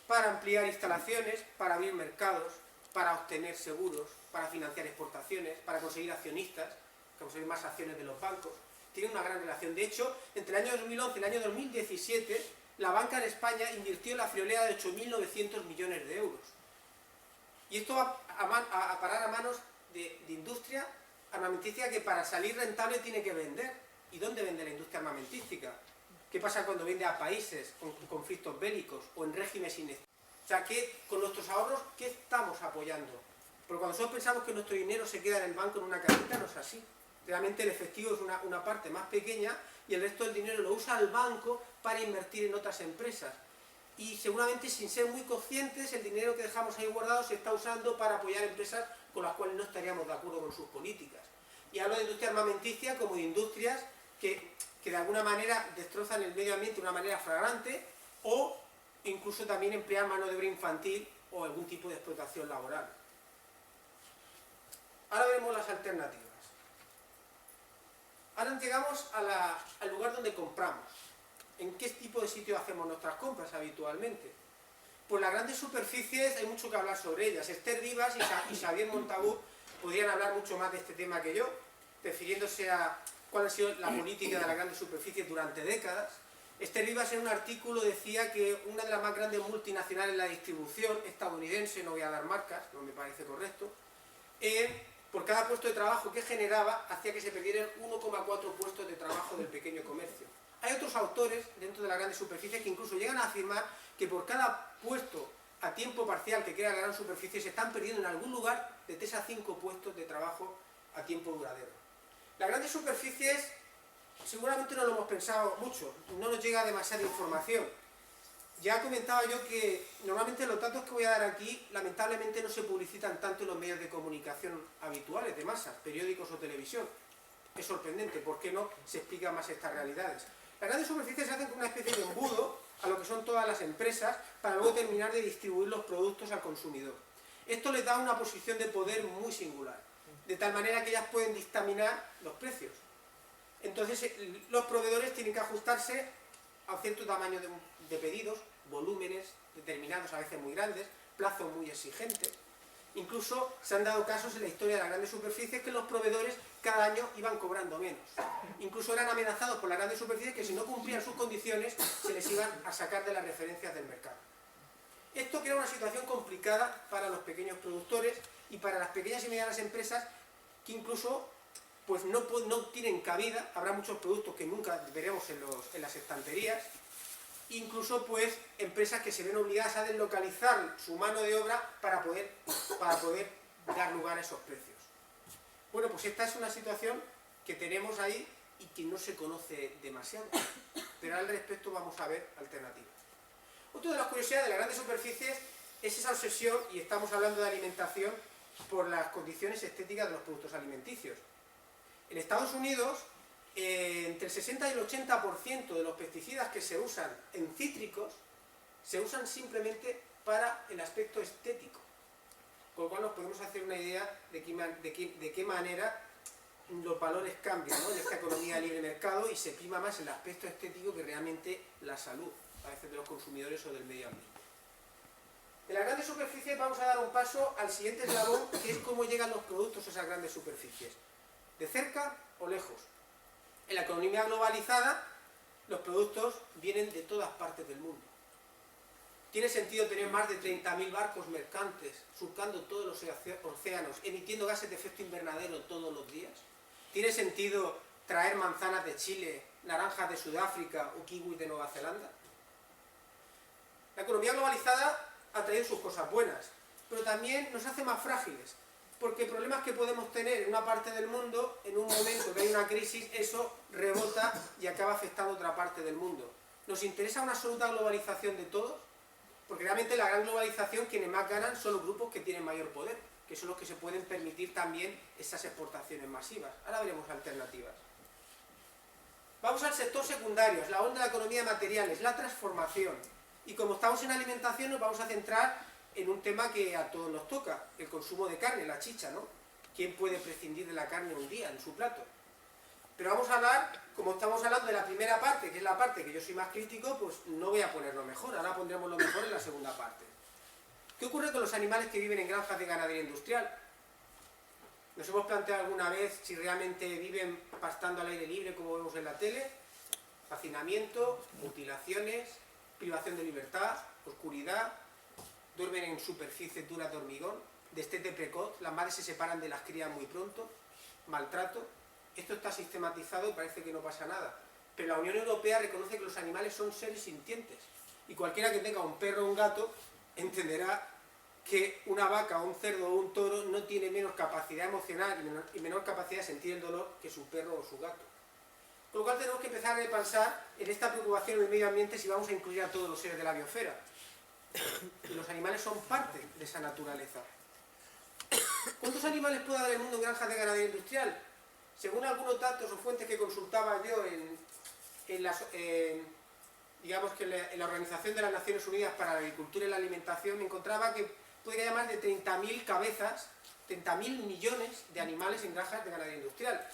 para ampliar instalaciones, para abrir mercados, para obtener seguros, para financiar exportaciones, para conseguir accionistas, conseguir más acciones de los bancos. Tienen una gran relación. De hecho, entre el año 2011 y el año 2017, la banca en España invirtió en la friolera de 8.900 millones de euros. Y esto va a parar a manos de industria armamentística que para salir rentable tiene que vender. ¿Y dónde vende la industria armamentística? ¿Qué pasa cuando vende a países con conflictos bélicos o en regímenes inestables? O sea, con nuestros ahorros, ¿qué estamos apoyando? Porque cuando nosotros pensamos que nuestro dinero se queda en el banco en una cajita, no es así. Realmente el efectivo es una parte más pequeña y el resto del dinero lo usa el banco para invertir en otras empresas. Y seguramente sin ser muy conscientes, el dinero que dejamos ahí guardado se está usando para apoyar empresas con las cuales no estaríamos de acuerdo con sus políticas. Y hablo de industria armamentística como de industrias que de alguna manera destrozan el medio ambiente de una manera flagrante o incluso también emplear mano de obra infantil o algún tipo de explotación laboral. Ahora veremos las alternativas. Ahora llegamos al lugar donde compramos. ¿En qué tipo de sitio hacemos nuestras compras habitualmente? Pues las grandes superficies hay mucho que hablar sobre ellas. Esther Rivas y Xavier Montagut podrían hablar mucho más de este tema que yo, refiriéndose a cuál ha sido la política de las grandes superficies durante décadas. Esther Rivas en un artículo decía que una de las más grandes multinacionales en la distribución estadounidense, no voy a dar marcas, no me parece correcto, por cada puesto de trabajo que generaba hacía que se perdieran 1,4 puestos de trabajo del pequeño comercio. Hay otros autores dentro de las grandes superficies que incluso llegan a afirmar que por cada puesto a tiempo parcial que queda en la gran superficie se están perdiendo en algún lugar de 3 a 5 puestos de trabajo a tiempo duradero. Las grandes superficies seguramente no lo hemos pensado mucho, no nos llega demasiada información. Ya comentaba yo que normalmente los datos que voy a dar aquí lamentablemente no se publicitan tanto en los medios de comunicación habituales de masas, periódicos o televisión. Es sorprendente, ¿por qué no se explican más estas realidades? Las grandes superficies se hacen con una especie de embudo a lo que son todas las empresas para luego terminar de distribuir los productos al consumidor. Esto les da una posición de poder muy singular, de tal manera que ellas pueden dictaminar los precios. Entonces los proveedores tienen que ajustarse a cierto tamaño de pedidos, volúmenes determinados a veces muy grandes, plazos muy exigentes. Incluso se han dado casos en la historia de las grandes superficies que los proveedores cada año iban cobrando menos. Incluso eran amenazados por las grandes superficies que si no cumplían sus condiciones se les iban a sacar de las referencias del mercado. Esto crea una situación complicada para los pequeños productores y para las pequeñas y medianas empresas que incluso pues no tienen cabida. Habrá muchos productos que nunca veremos en las estanterías incluso pues empresas que se ven obligadas a deslocalizar su mano de obra para poder dar lugar a esos precios. Bueno, pues esta es una situación que tenemos ahí y que no se conoce demasiado, pero al respecto vamos a ver alternativas. Otra de las curiosidades de las grandes superficies es esa obsesión, y estamos hablando de alimentación, por las condiciones estéticas de los productos alimenticios. En Estados Unidos, entre el 60 y el 80% de los pesticidas que se usan en cítricos se usan simplemente para el aspecto estético, con lo cual nos podemos hacer una idea de qué manera los valores cambian, ¿no?, en esta economía de libre mercado, y se prima más el aspecto estético que realmente la salud, a veces, de los consumidores o del medio ambiente. En las grandes superficies vamos a dar un paso al siguiente eslabón, que es cómo llegan los productos a esas grandes superficies, de cerca o lejos. En la economía globalizada, los productos vienen de todas partes del mundo. ¿Tiene sentido tener más de 30.000 barcos mercantes surcando todos los océanos, emitiendo gases de efecto invernadero todos los días? ¿Tiene sentido traer manzanas de Chile, naranjas de Sudáfrica o kiwis de Nueva Zelanda? La economía globalizada ha traído sus cosas buenas, pero también nos hace más frágiles, porque problemas que podemos tener en una parte del mundo, en un momento que hay una crisis, eso rebota y acaba afectando a otra parte del mundo. ¿Nos interesa una absoluta globalización de todos? Porque realmente la gran globalización, quienes más ganan son los grupos que tienen mayor poder, que son los que se pueden permitir también esas exportaciones masivas. Ahora veremos alternativas. Vamos al sector secundario, es la onda de la economía de materiales, la transformación. Y como estamos en alimentación, nos vamos a centrar en un tema que a todos nos toca, el consumo de carne, la chicha, ¿no? ¿Quién puede prescindir de la carne un día en su plato? Pero vamos a hablar, como estamos hablando de la primera parte, que es la parte que yo soy más crítico, pues no voy a poner lo mejor, ahora pondremos lo mejor en la segunda parte. ¿Qué ocurre con los animales que viven en granjas de ganadería industrial? Nos hemos planteado alguna vez si realmente viven pastando al aire libre, como vemos en la tele. Hacinamiento, mutilaciones, privación de libertad, oscuridad, duermen en superficies duras de hormigón, destete precoz, las madres se separan de las crías muy pronto, maltrato. Esto está sistematizado y parece que no pasa nada. Pero la Unión Europea reconoce que los animales son seres sintientes. Y cualquiera que tenga un perro o un gato entenderá que una vaca, un cerdo o un toro no tiene menos capacidad emocional y menor capacidad de sentir el dolor que su perro o su gato. Con lo cual tenemos que empezar a repensar en esta preocupación del medio ambiente si vamos a incluir a todos los seres de la biosfera. Y los animales son parte de esa naturaleza. ¿Cuántos animales puede haber en el mundo en granjas de ganadería industrial? Según algunos datos o fuentes que consultaba yo en la Organización de las Naciones Unidas para la Agricultura y la Alimentación, me encontraba que puede haber más de 30.000 cabezas, 30.000 millones de animales en granjas de ganadería industrial.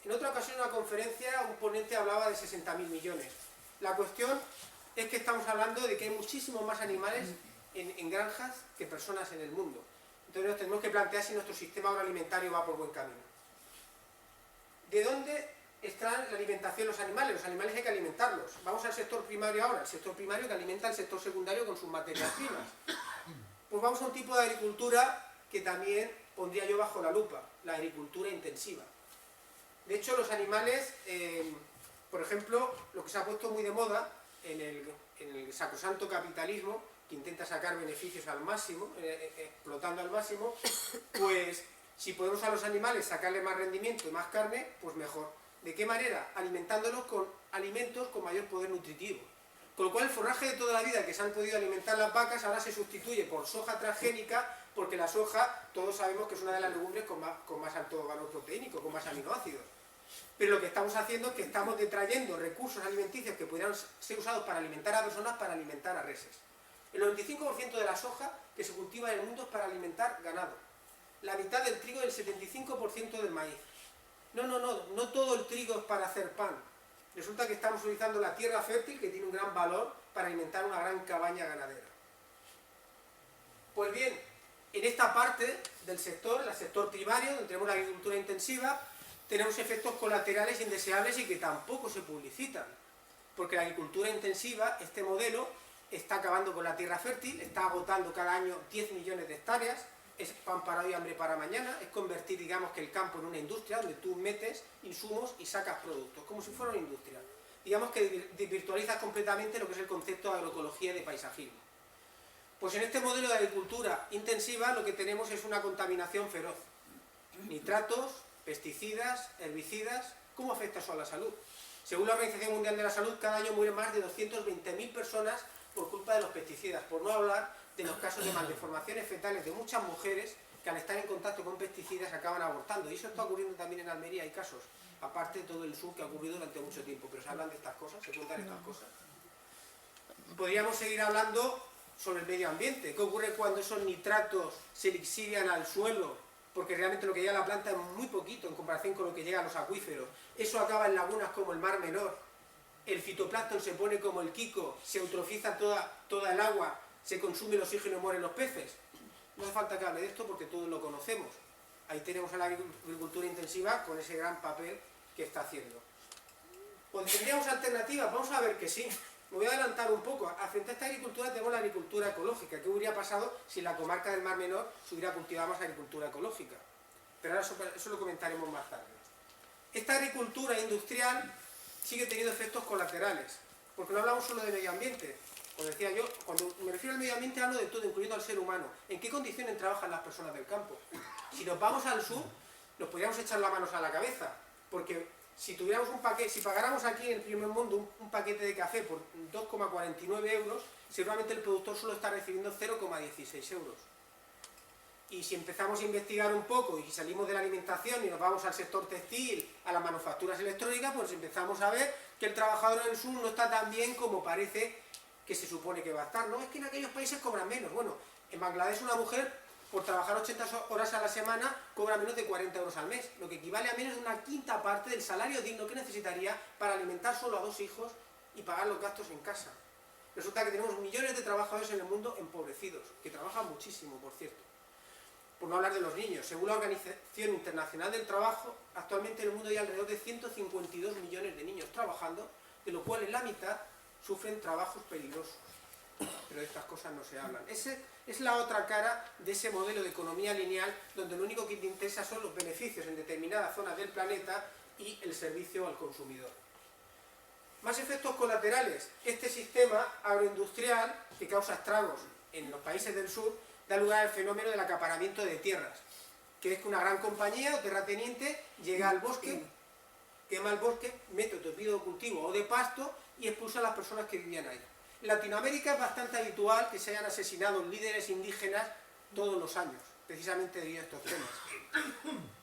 En otra ocasión, en una conferencia, un ponente hablaba de 60.000 millones. La cuestión es que estamos hablando de que hay muchísimos más animales en granjas que personas en el mundo. Entonces nos tenemos que plantear si nuestro sistema agroalimentario va por buen camino. ¿De dónde extraen la alimentación los animales? Los animales hay que alimentarlos. Vamos al sector primario ahora. El sector primario que alimenta al sector secundario con sus materias primas. Pues vamos a un tipo de agricultura que también pondría yo bajo la lupa, la agricultura intensiva. De hecho, los animales, por ejemplo, lo que se ha puesto muy de moda en el sacrosanto capitalismo, que intenta sacar beneficios al máximo, explotando al máximo, pues si podemos a los animales sacarle más rendimiento y más carne, pues mejor. ¿De qué manera? Alimentándolos con alimentos con mayor poder nutritivo. Con lo cual el forraje de toda la vida que se han podido alimentar las vacas ahora se sustituye por soja transgénica, porque la soja, todos sabemos que es una de las legumbres con más alto valor proteínico, con más aminoácidos. Pero lo que estamos haciendo es que estamos detrayendo recursos alimenticios que pudieran ser usados para alimentar a personas, para alimentar a reses. El 95% de la soja que se cultiva en el mundo es para alimentar ganado. La mitad del trigo y el 75% del maíz. No todo el trigo es para hacer pan. Resulta que estamos utilizando la tierra fértil, que tiene un gran valor, para alimentar una gran cabaña ganadera. Pues bien, en esta parte del sector, el sector primario, donde tenemos la agricultura intensiva, tenemos efectos colaterales indeseables y que tampoco se publicitan. Porque la agricultura intensiva, este modelo, está acabando con la tierra fértil, está agotando cada año 10 millones de hectáreas, es pan para hoy, hambre para mañana, es convertir, digamos, que el campo en una industria donde tú metes insumos y sacas productos, como si fuera una industria. digamos que desvirtualizas completamente lo que es el concepto de agroecología y de paisajismo. Pues en este modelo de agricultura intensiva lo que tenemos es una contaminación feroz. Nitratos, pesticidas, herbicidas. ¿Cómo afecta eso a la salud? Según la Organización Mundial de la Salud, cada año mueren más de 220.000 personas por culpa de los pesticidas, por no hablar de los casos de maldeformaciones fetales de muchas mujeres que al estar en contacto con pesticidas acaban abortando. Y eso está ocurriendo también en Almería, hay casos, aparte de todo el sur que ha ocurrido durante mucho tiempo, pero se hablan de estas cosas, se cuentan estas cosas. Podríamos seguir hablando sobre el medio ambiente. ¿Qué ocurre cuando esos nitratos se lixivian al suelo? Porque realmente lo que llega a la planta es muy poquito en comparación con lo que llega a los acuíferos. Eso acaba en lagunas como el Mar Menor. El fitoplancton se pone como el quico, se eutrofiza toda el agua, se consume el oxígeno y mueren los peces. No hace falta que hable de esto porque todos lo conocemos. Ahí tenemos a la agricultura intensiva con ese gran papel que está haciendo. Pues tendríamos alternativas, vamos a ver que sí. Me voy a adelantar un poco. Frente a esta agricultura tenemos la agricultura ecológica. ¿Qué hubiera pasado si en la comarca del Mar Menor se hubiera cultivado más agricultura ecológica? Pero ahora eso lo comentaremos más tarde. Esta agricultura industrial sigue teniendo efectos colaterales, porque no hablamos solo de medio ambiente. Como decía yo, cuando me refiero al medio ambiente hablo de todo, incluyendo al ser humano. ¿En qué condiciones trabajan las personas del campo? Si nos vamos al sur, nos podríamos echar las manos a la cabeza, porque si tuviéramos un paquete, si pagáramos aquí en el primer mundo un paquete de café por 2,49 euros, seguramente el productor solo está recibiendo 0,16 euros. Y si empezamos a investigar un poco y salimos de la alimentación y nos vamos al sector textil, a las manufacturas electrónicas, pues empezamos a ver que el trabajador del sur no está tan bien como parece que se supone que va a estar. No, es que en aquellos países cobran menos. Bueno, en Bangladesh una mujer por trabajar 80 horas a la semana cobra menos de 40 euros al mes, lo que equivale a menos de una quinta parte del salario digno que necesitaría para alimentar solo a 2 hijos y pagar los gastos en casa. Resulta que tenemos millones de trabajadores en el mundo empobrecidos, que trabajan muchísimo, por cierto. Por no hablar de los niños. Según la Organización Internacional del Trabajo, actualmente en el mundo hay alrededor de 152 millones de niños trabajando, de lo cual en la mitad sufren trabajos peligrosos. Pero de estas cosas no se hablan. Esa es la otra cara de ese modelo de economía lineal, donde lo único que te interesa son los beneficios en determinadas zonas del planeta y el servicio al consumidor. Más efectos colaterales. Este sistema agroindustrial, que causa estragos en los países del sur, da lugar al fenómeno del acaparamiento de tierras, que es que una gran compañía o terrateniente llega al bosque, quema el bosque, mete otro tipo de cultivo o de pasto y expulsa a las personas que vivían ahí. En Latinoamérica es bastante habitual que se hayan asesinado líderes indígenas todos los años, precisamente debido a estos temas.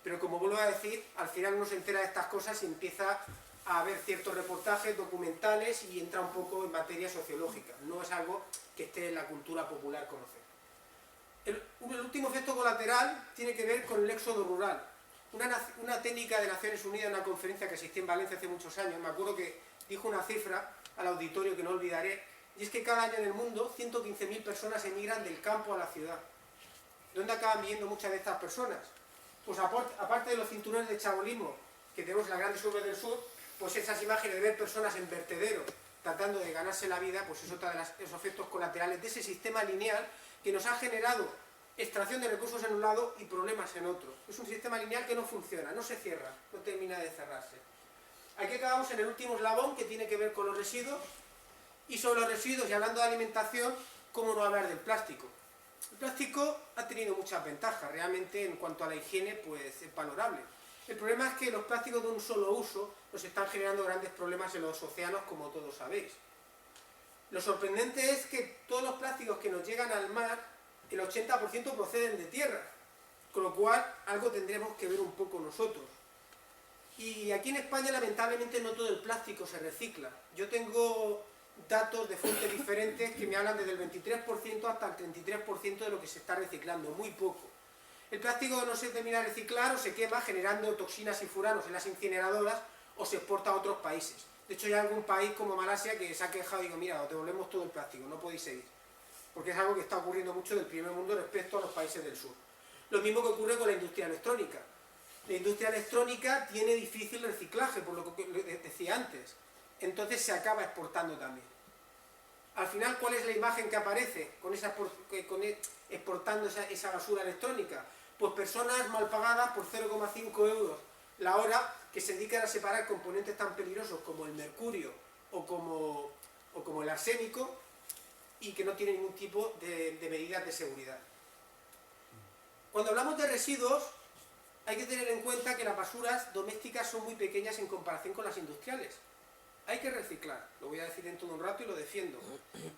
Pero como vuelvo a decir, al final uno se entera de estas cosas y empieza a ver ciertos reportajes documentales y entra un poco en materia sociológica. No es algo que esté en la cultura popular conocer. El último efecto colateral tiene que ver con el éxodo rural. Una técnica de Naciones Unidas en una conferencia que asistí en Valencia hace muchos años, me acuerdo que dijo una cifra al auditorio que no olvidaré, y es que cada año en el mundo 115.000 personas emigran del campo a la ciudad. ¿Dónde acaban viviendo muchas de estas personas? Pues aparte de los cinturones de chabolismo que tenemos en las grandes urbes del sur, pues esas imágenes de ver personas en vertederos tratando de ganarse la vida, pues es otro de los efectos colaterales de ese sistema lineal que nos ha generado extracción de recursos en un lado y problemas en otro. Es un sistema lineal que no funciona, no se cierra, no termina de cerrarse. Aquí acabamos en el último eslabón que tiene que ver con los residuos, y sobre los residuos y hablando de alimentación, ¿cómo no hablar del plástico? El plástico ha tenido muchas ventajas, realmente en cuanto a la higiene pues es valorable. El problema es que los plásticos de un solo uso nos están generando grandes problemas en los océanos, como todos sabéis. Lo sorprendente es que todos los plásticos que nos llegan al mar, el 80% proceden de tierra, con lo cual algo tendremos que ver un poco nosotros. Y aquí en España lamentablemente no todo el plástico se recicla. Yo tengo datos de fuentes diferentes que me hablan desde el 23% hasta el 33% de lo que se está reciclando, muy poco. El plástico no se termina de reciclar o se quema generando toxinas y furanos en las incineradoras o se exporta a otros países. De hecho hay algún país como Malasia que se ha quejado y digo, mira, os devolvemos todo el plástico, no podéis seguir. Porque es algo que está ocurriendo mucho del primer mundo respecto a los países del sur. Lo mismo que ocurre con la industria electrónica. La industria electrónica tiene difícil reciclaje, por lo que decía antes. Entonces se acaba exportando también. Al final, ¿cuál es la imagen que aparece exportando esa basura electrónica? Pues personas mal pagadas por 0,5 euros la hora que se dedican a separar componentes tan peligrosos como el mercurio o como el arsénico, y que no tiene ningún tipo de medidas de seguridad. Cuando hablamos de residuos, hay que tener en cuenta que las basuras domésticas son muy pequeñas en comparación con las industriales. Hay que reciclar, lo voy a decir dentro de un rato y lo defiendo.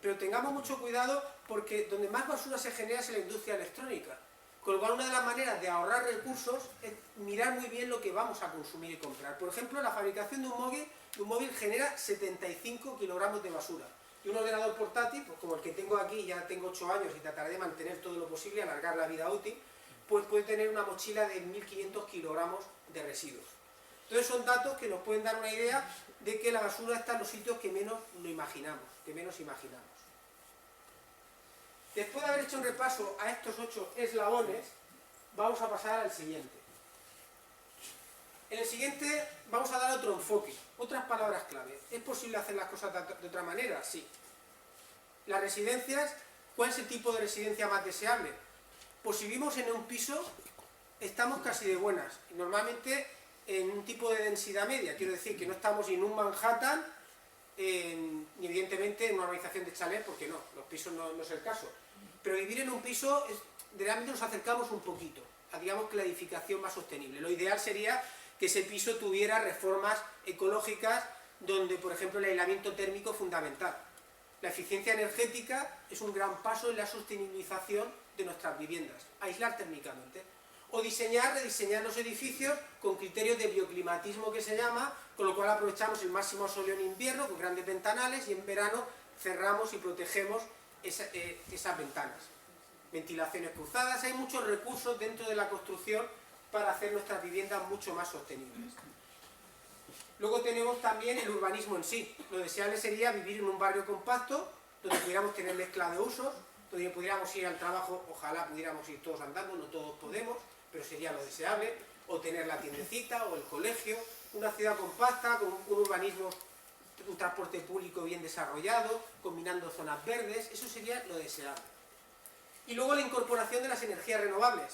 Pero tengamos mucho cuidado porque donde más basura se genera es en la industria electrónica. Con lo cual, una de las maneras de ahorrar recursos es mirar muy bien lo que vamos a consumir y comprar. Por ejemplo, la fabricación de un móvil genera 75 kilogramos de basura. Y un ordenador portátil, pues como el que tengo aquí, ya tengo 8 años y trataré de mantener todo lo posible, alargar la vida útil, pues puede tener una mochila de 1.500 kilogramos de residuos. Entonces son datos que nos pueden dar una idea de que la basura está en los sitios que menos lo imaginamos, Después de haber hecho un repaso a estos 8 eslabones, vamos a pasar al siguiente. En el siguiente vamos a dar otro enfoque, otras palabras clave. ¿Es posible hacer las cosas de otra manera? Sí. Las residencias, ¿cuál es el tipo de residencia más deseable? Pues si vivimos en un piso, estamos casi de buenas. Normalmente en un tipo de densidad media, quiero decir que no estamos ni en un Manhattan, ni evidentemente en una organización de chalés, porque no, los pisos no es el caso. Pero vivir en un piso, realmente nos acercamos un poquito a, digamos, que la edificación más sostenible. Lo ideal sería que ese piso tuviera reformas ecológicas donde, por ejemplo, el aislamiento térmico es fundamental. La eficiencia energética es un gran paso en la sostenibilización de nuestras viviendas, aislar térmicamente. O rediseñar los edificios con criterios de bioclimatismo que se llama, con lo cual aprovechamos el máximo soleo en invierno con grandes ventanales y en verano cerramos y protegemos esas ventanas. Ventilaciones cruzadas, hay muchos recursos dentro de la construcción para hacer nuestras viviendas mucho más sostenibles. Luego tenemos también el urbanismo en sí. Lo deseable sería vivir en un barrio compacto, donde pudiéramos tener mezcla de usos, donde pudiéramos ir al trabajo, ojalá pudiéramos ir todos andando, no todos podemos, pero sería lo deseable, o tener la tiendecita, o el colegio, una ciudad compacta, con un urbanismo, un transporte público bien desarrollado, combinando zonas verdes, eso sería lo deseable. Y luego la incorporación de las energías renovables.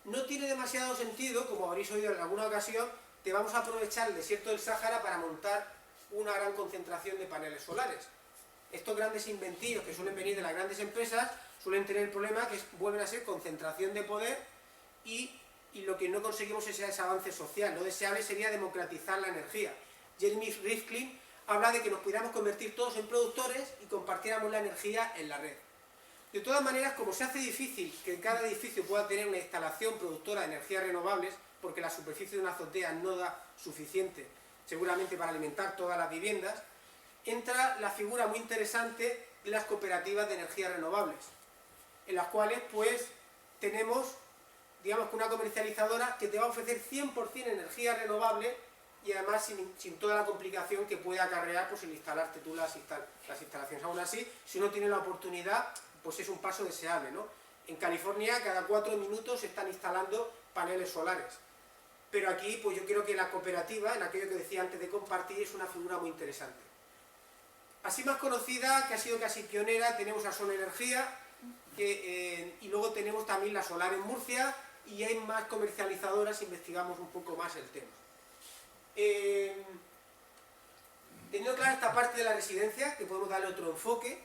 No tiene demasiado sentido, como habréis oído en alguna ocasión, que vamos a aprovechar el desierto del Sáhara para montar una gran concentración de paneles solares. Estos grandes inventivos que suelen venir de las grandes empresas suelen tener el problema que vuelven a ser concentración de poder y lo que no conseguimos es ese avance social. Lo deseable sería democratizar la energía. Jeremy Rifkin habla de que nos pudiéramos convertir todos en productores y compartiéramos la energía en la red. De todas maneras, como se hace difícil que cada edificio pueda tener una instalación productora de energías renovables, porque la superficie de una azotea no da suficiente seguramente para alimentar todas las viviendas, entra la figura muy interesante de las cooperativas de energías renovables, en las cuales pues tenemos, digamos, que una comercializadora que te va a ofrecer 100% energía renovable y además sin toda la complicación que puede acarrear pues el instalarte tú las instalaciones. Aún así, si uno tiene la oportunidad, pues es un paso deseable, ¿no? En California cada 4 minutos se están instalando paneles solares. Pero aquí, pues yo creo que la cooperativa, en aquello que decía antes de compartir, es una figura muy interesante. Así más conocida, que ha sido casi pionera, tenemos a Sol Energía, y luego tenemos también la Solar en Murcia, y hay más comercializadoras, investigamos un poco más el tema. Teniendo clara esta parte de la residencia, que podemos darle otro enfoque,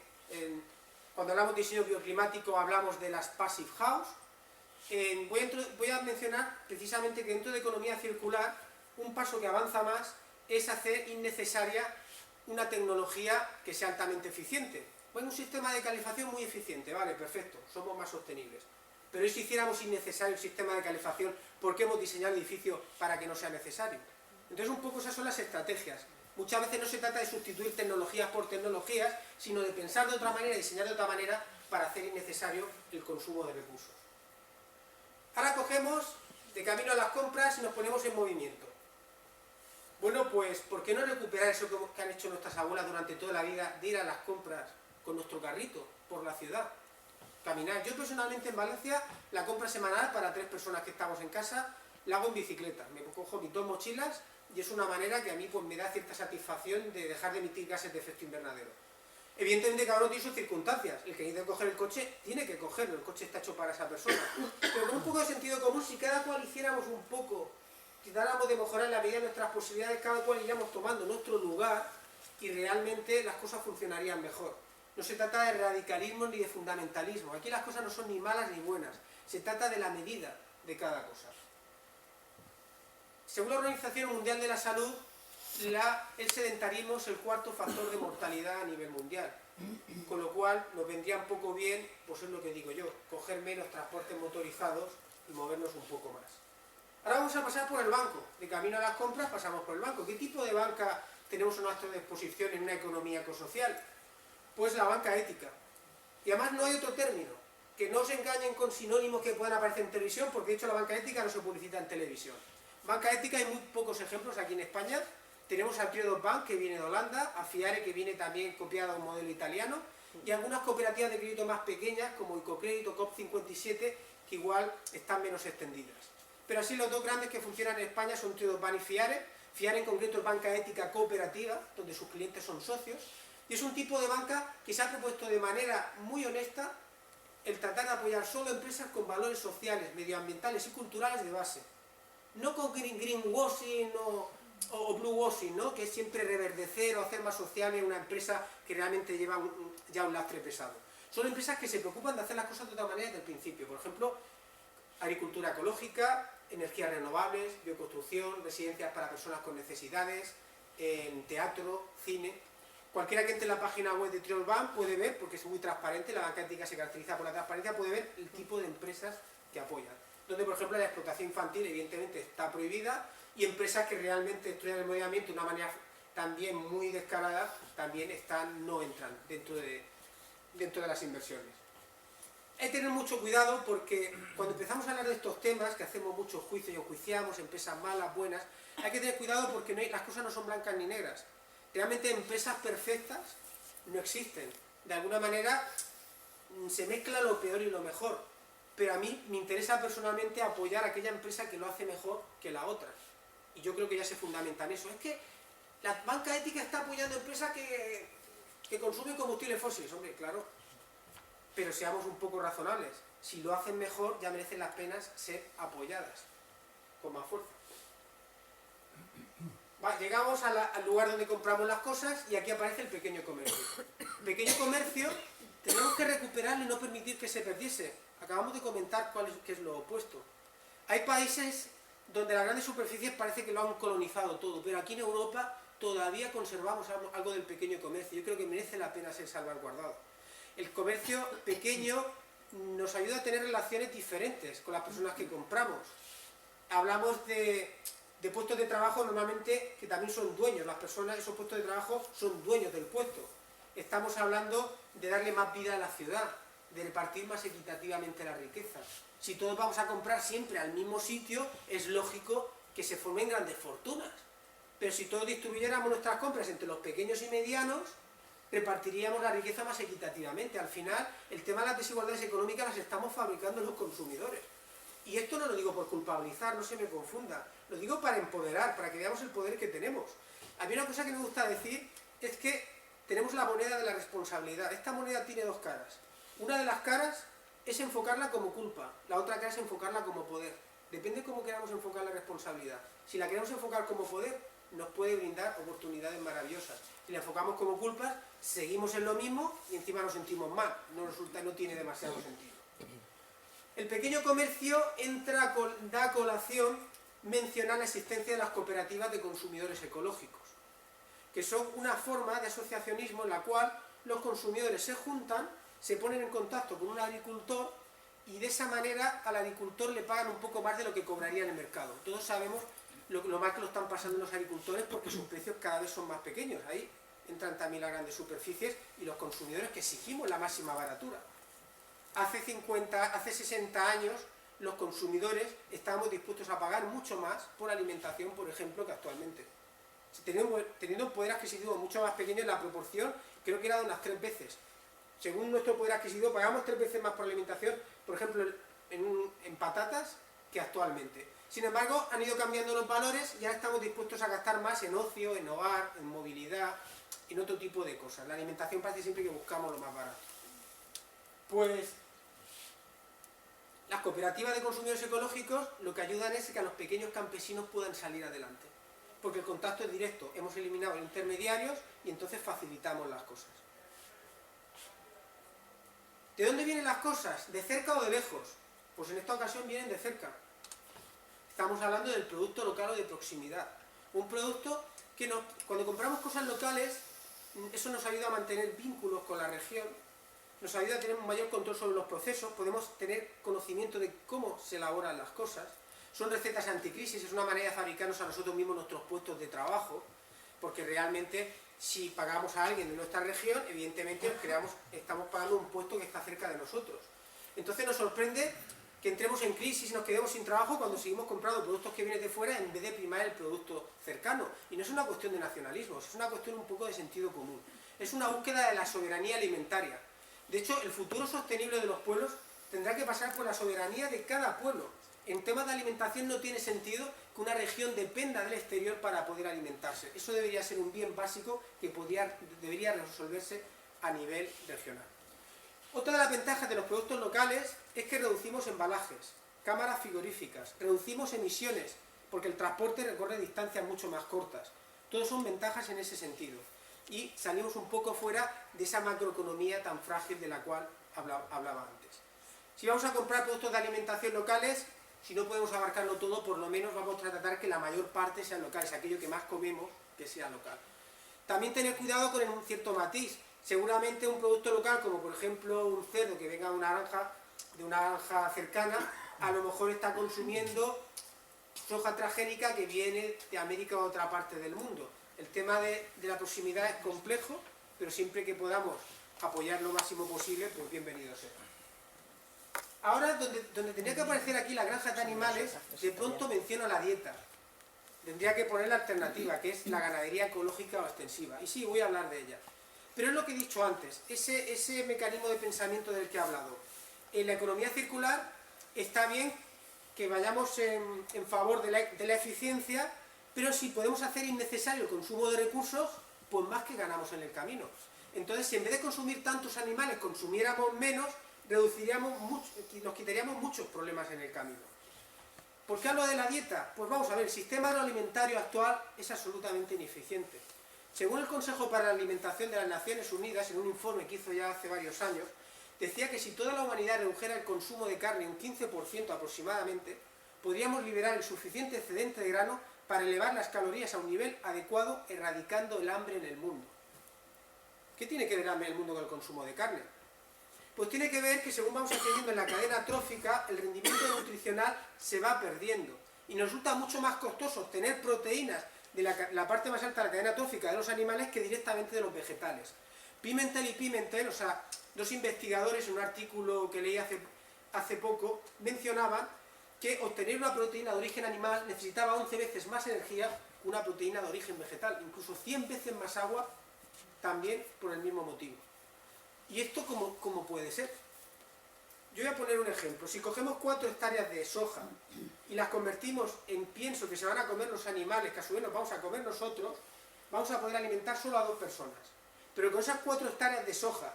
cuando hablamos de diseño bioclimático hablamos de las Passive House. Voy a mencionar precisamente que dentro de economía circular un paso que avanza más es hacer innecesaria una tecnología que sea altamente eficiente. Bueno, un sistema de calefacción muy eficiente, vale, perfecto, somos más sostenibles. Pero ¿y si hiciéramos innecesario el sistema de calefacción? ¿Por qué hemos diseñado el edificio para que no sea necesario? Entonces un poco esas son las estrategias. Muchas veces no se trata de sustituir tecnologías por tecnologías, sino de pensar de otra manera, diseñar de otra manera para hacer innecesario el consumo de recursos. Ahora cogemos de camino a las compras y nos ponemos en movimiento. Bueno, pues, ¿por qué no recuperar eso que han hecho nuestras abuelas durante toda la vida, de ir a las compras con nuestro carrito por la ciudad? Caminar. Yo personalmente en Valencia, la compra semanal para 3 personas que estamos en casa, la hago en bicicleta. Me cojo mis 2 mochilas y es una manera que a mí pues, me da cierta satisfacción de dejar de emitir gases de efecto invernadero. Evidentemente cada uno tiene sus circunstancias, el que quiere coger el coche tiene que cogerlo, el coche está hecho para esa persona, pero con un poco de sentido común, si cada cual hiciéramos un poco, tratáramos de mejorar la medida de nuestras posibilidades, cada cual iríamos tomando nuestro lugar, y realmente las cosas funcionarían mejor. No se trata de radicalismo ni de fundamentalismo. Aquí las cosas no son ni malas ni buenas. Se trata de la medida de cada cosa. Según la Organización Mundial de la Salud, el sedentarismo es el cuarto factor de mortalidad a nivel mundial. Con lo cual nos vendría un poco bien, pues es lo que digo yo, coger menos transportes motorizados y movernos un poco más. Ahora vamos a pasar por el banco. De camino a las compras pasamos por el banco. ¿Qué tipo de banca tenemos a nuestra disposición en una economía ecosocial? Pues la banca ética. Y además no hay otro término. Que no se engañen con sinónimos que puedan aparecer en televisión, porque de hecho la banca ética no se publicita en televisión. Banca ética hay muy pocos ejemplos aquí en España. Tenemos a Triodos Bank, que viene de Holanda, a Fiare, que viene también copiado a un modelo italiano, y algunas cooperativas de crédito más pequeñas, como Icocrédito, COP57, que igual están menos extendidas. Pero así los dos grandes que funcionan en España son Triodos Bank y Fiare. Fiare en concreto es banca ética cooperativa, donde sus clientes son socios, y es un tipo de banca que se ha propuesto de manera muy honesta el tratar de apoyar solo empresas con valores sociales, medioambientales y culturales de base. No con greenwashing o bluewashing, ¿no? Que es siempre reverdecer o hacer más sociable una empresa que realmente lleva ya un lastre pesado. Son empresas que se preocupan de hacer las cosas de otra manera desde el principio. Por ejemplo, agricultura ecológica, energías renovables, bioconstrucción, residencias para personas con necesidades, teatro, cine. Cualquiera que entre en la página web de Triodos Bank puede ver, porque es muy transparente, la banca ética se caracteriza por la transparencia, puede ver el tipo de empresas que apoyan. Donde, por ejemplo, la explotación infantil evidentemente está prohibida, y empresas que realmente destruyen el medio ambiente de una manera también muy descarada, también no entran dentro de las inversiones. Hay que tener mucho cuidado porque cuando empezamos a hablar de estos temas, que hacemos muchos juicios y enjuiciamos empresas malas, buenas, hay que tener cuidado porque las cosas no son blancas ni negras. Realmente empresas perfectas no existen. De alguna manera se mezcla lo peor y lo mejor. Pero a mí me interesa personalmente apoyar a aquella empresa que lo hace mejor que la otra. Y yo creo que ya se fundamenta en eso. Es que la banca ética está apoyando empresas que consumen combustibles fósiles. Hombre, claro. Pero seamos un poco razonables. Si lo hacen mejor, ya merecen las penas ser apoyadas. Con más fuerza. Llegamos al lugar donde compramos las cosas y aquí aparece el pequeño comercio. El pequeño comercio tenemos que recuperarlo y no permitir que se perdiese. Acabamos de comentar qué es lo opuesto. Hay países donde las grandes superficies parece que lo han colonizado todo, pero aquí en Europa todavía conservamos algo del pequeño comercio. Yo creo que merece la pena ser salvaguardado. El comercio pequeño nos ayuda a tener relaciones diferentes con las personas que compramos. Hablamos de puestos de trabajo normalmente que también son dueños, las personas, esos puestos de trabajo son dueños del puesto. Estamos hablando de darle más vida a la ciudad, de repartir más equitativamente la riqueza. Si todos vamos a comprar siempre al mismo sitio, es lógico que se formen grandes fortunas. Pero si todos distribuyéramos nuestras compras entre los pequeños y medianos, repartiríamos la riqueza más equitativamente. Al final, el tema de las desigualdades económicas las estamos fabricando los consumidores. Y esto no lo digo por culpabilizar, no se me confunda. Lo digo para empoderar, para que veamos el poder que tenemos. A mí una cosa que me gusta decir es que tenemos la moneda de la responsabilidad. Esta moneda tiene dos caras. Una de las caras es enfocarla como culpa, la otra cara es enfocarla como poder. Depende cómo queramos enfocar la responsabilidad. Si la queremos enfocar como poder, nos puede brindar oportunidades maravillosas. Si la enfocamos como culpas, seguimos en lo mismo y encima nos sentimos mal. No tiene demasiado sentido. El pequeño comercio da a colación mencionar la existencia de las cooperativas de consumidores ecológicos, que son una forma de asociacionismo en la cual los consumidores se juntan, se ponen en contacto con un agricultor y de esa manera al agricultor le pagan un poco más de lo que cobraría en el mercado. Todos sabemos lo mal que lo están pasando los agricultores porque sus precios cada vez son más pequeños. Ahí entran también las grandes superficies y los consumidores que exigimos la máxima baratura. Hace 60 años los consumidores estábamos dispuestos a pagar mucho más por alimentación, por ejemplo, que actualmente. Teniendo un poder adquisitivo mucho más pequeño, en la proporción creo que era de unas 3 veces. Según nuestro poder adquisitivo pagamos 3 veces más por alimentación, por ejemplo, en patatas que actualmente. Sin embargo, han ido cambiando los valores y ahora estamos dispuestos a gastar más en ocio, en hogar, en movilidad, en otro tipo de cosas. La alimentación parece siempre que buscamos lo más barato. Pues las cooperativas de consumidores ecológicos lo que ayudan es que a los pequeños campesinos puedan salir adelante. porque el contacto es directo, hemos eliminado intermediarios y entonces facilitamos las cosas. ¿De dónde vienen las cosas? ¿De cerca o de lejos? Pues en esta ocasión vienen de cerca. Estamos hablando del producto local o de proximidad. Un producto que cuando compramos cosas locales, eso nos ayuda a mantener vínculos con la región, nos ayuda a tener un mayor control sobre los procesos, podemos tener conocimiento de cómo se elaboran las cosas, son recetas anticrisis, es una manera de fabricarnos a nosotros mismos nuestros puestos de trabajo, porque realmente si pagamos a alguien de nuestra región, evidentemente estamos pagando un puesto que está cerca de nosotros. Entonces nos sorprende que entremos en crisis y nos quedemos sin trabajo cuando seguimos comprando productos que vienen de fuera en vez de primar el producto cercano. Y no es una cuestión de nacionalismo, es una cuestión un poco de sentido común. Es una búsqueda de la soberanía alimentaria. De hecho, el futuro sostenible de los pueblos tendrá que pasar por la soberanía de cada pueblo. En temas de alimentación no tiene sentido que una región dependa del exterior para poder alimentarse. Eso debería ser un bien básico que debería resolverse a nivel regional. Otra de las ventajas de los productos locales es que reducimos embalajes, cámaras frigoríficas, reducimos emisiones, porque el transporte recorre distancias mucho más cortas. Todos son ventajas en ese sentido. Y salimos un poco fuera de esa macroeconomía tan frágil de la cual hablaba antes. Si vamos a comprar productos de alimentación locales, si no podemos abarcarlo todo, por lo menos vamos a tratar que la mayor parte sean locales, aquello que más comemos que sea local. También tener cuidado con un cierto matiz. Seguramente un producto local, como por ejemplo un cerdo que venga de una granja cercana, a lo mejor está consumiendo soja transgénica que viene de América o de otra parte del mundo. El tema de la proximidad es complejo, pero siempre que podamos apoyar lo máximo posible, pues bienvenido sea. Ahora, donde tendría que aparecer aquí la granja de animales, de pronto menciono la dieta. Tendría que poner la alternativa, que es la ganadería ecológica o extensiva. Y sí, voy a hablar de ella. Pero es lo que he dicho antes, ese mecanismo de pensamiento del que he hablado. En la economía circular está bien que vayamos en favor de la eficiencia, pero si podemos hacer innecesario el consumo de recursos, pues más que ganamos en el camino. Entonces, si en vez de consumir tantos animales, consumiéramos menos, nos quitaríamos muchos problemas en el camino. ¿Por qué hablo de la dieta? Pues vamos a ver, el sistema agroalimentario actual es absolutamente ineficiente. Según el Consejo para la Alimentación de las Naciones Unidas, en un informe que hizo ya hace varios años, decía que si toda la humanidad redujera el consumo de carne un 15% aproximadamente, podríamos liberar el suficiente excedente de grano para elevar las calorías a un nivel adecuado, erradicando el hambre en el mundo. ¿Qué tiene que ver el hambre en el mundo con el consumo de carne? Pues tiene que ver que según vamos accediendo en la cadena trófica, el rendimiento nutricional se va perdiendo. Y nos resulta mucho más costoso obtener proteínas de la parte más alta de la cadena trófica de los animales que directamente de los vegetales. Pimentel y Pimentel, o sea, dos investigadores en un artículo que leí hace poco, mencionaban que obtener una proteína de origen animal necesitaba 11 veces más energía que una proteína de origen vegetal, incluso 100 veces más agua, también por el mismo motivo. ¿Y esto cómo puede ser? Yo voy a poner un ejemplo. Si cogemos 4 hectáreas de soja y las convertimos en pienso que se van a comer los animales, que a su vez nos vamos a comer nosotros, vamos a poder alimentar solo a 2 personas. Pero con esas 4 hectáreas de soja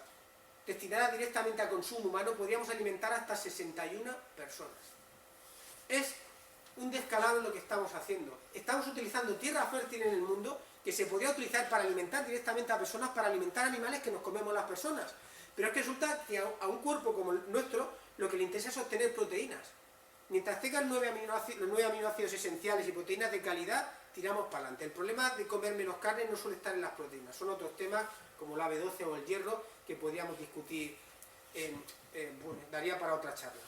destinadas directamente al consumo humano, podríamos alimentar hasta 61 personas. Es un descalabro lo que estamos haciendo. Estamos utilizando tierra fértil en el mundo que se podría utilizar para alimentar directamente a personas, para alimentar animales que nos comemos las personas. Pero es que resulta que a un cuerpo como el nuestro lo que le interesa es obtener proteínas. Mientras tengan los 9 aminoácidos esenciales y proteínas de calidad, tiramos para adelante. El problema de comer menos carne no suele estar en las proteínas, son otros temas como la B12 o el hierro que podríamos discutir, bueno, daría para otra charla.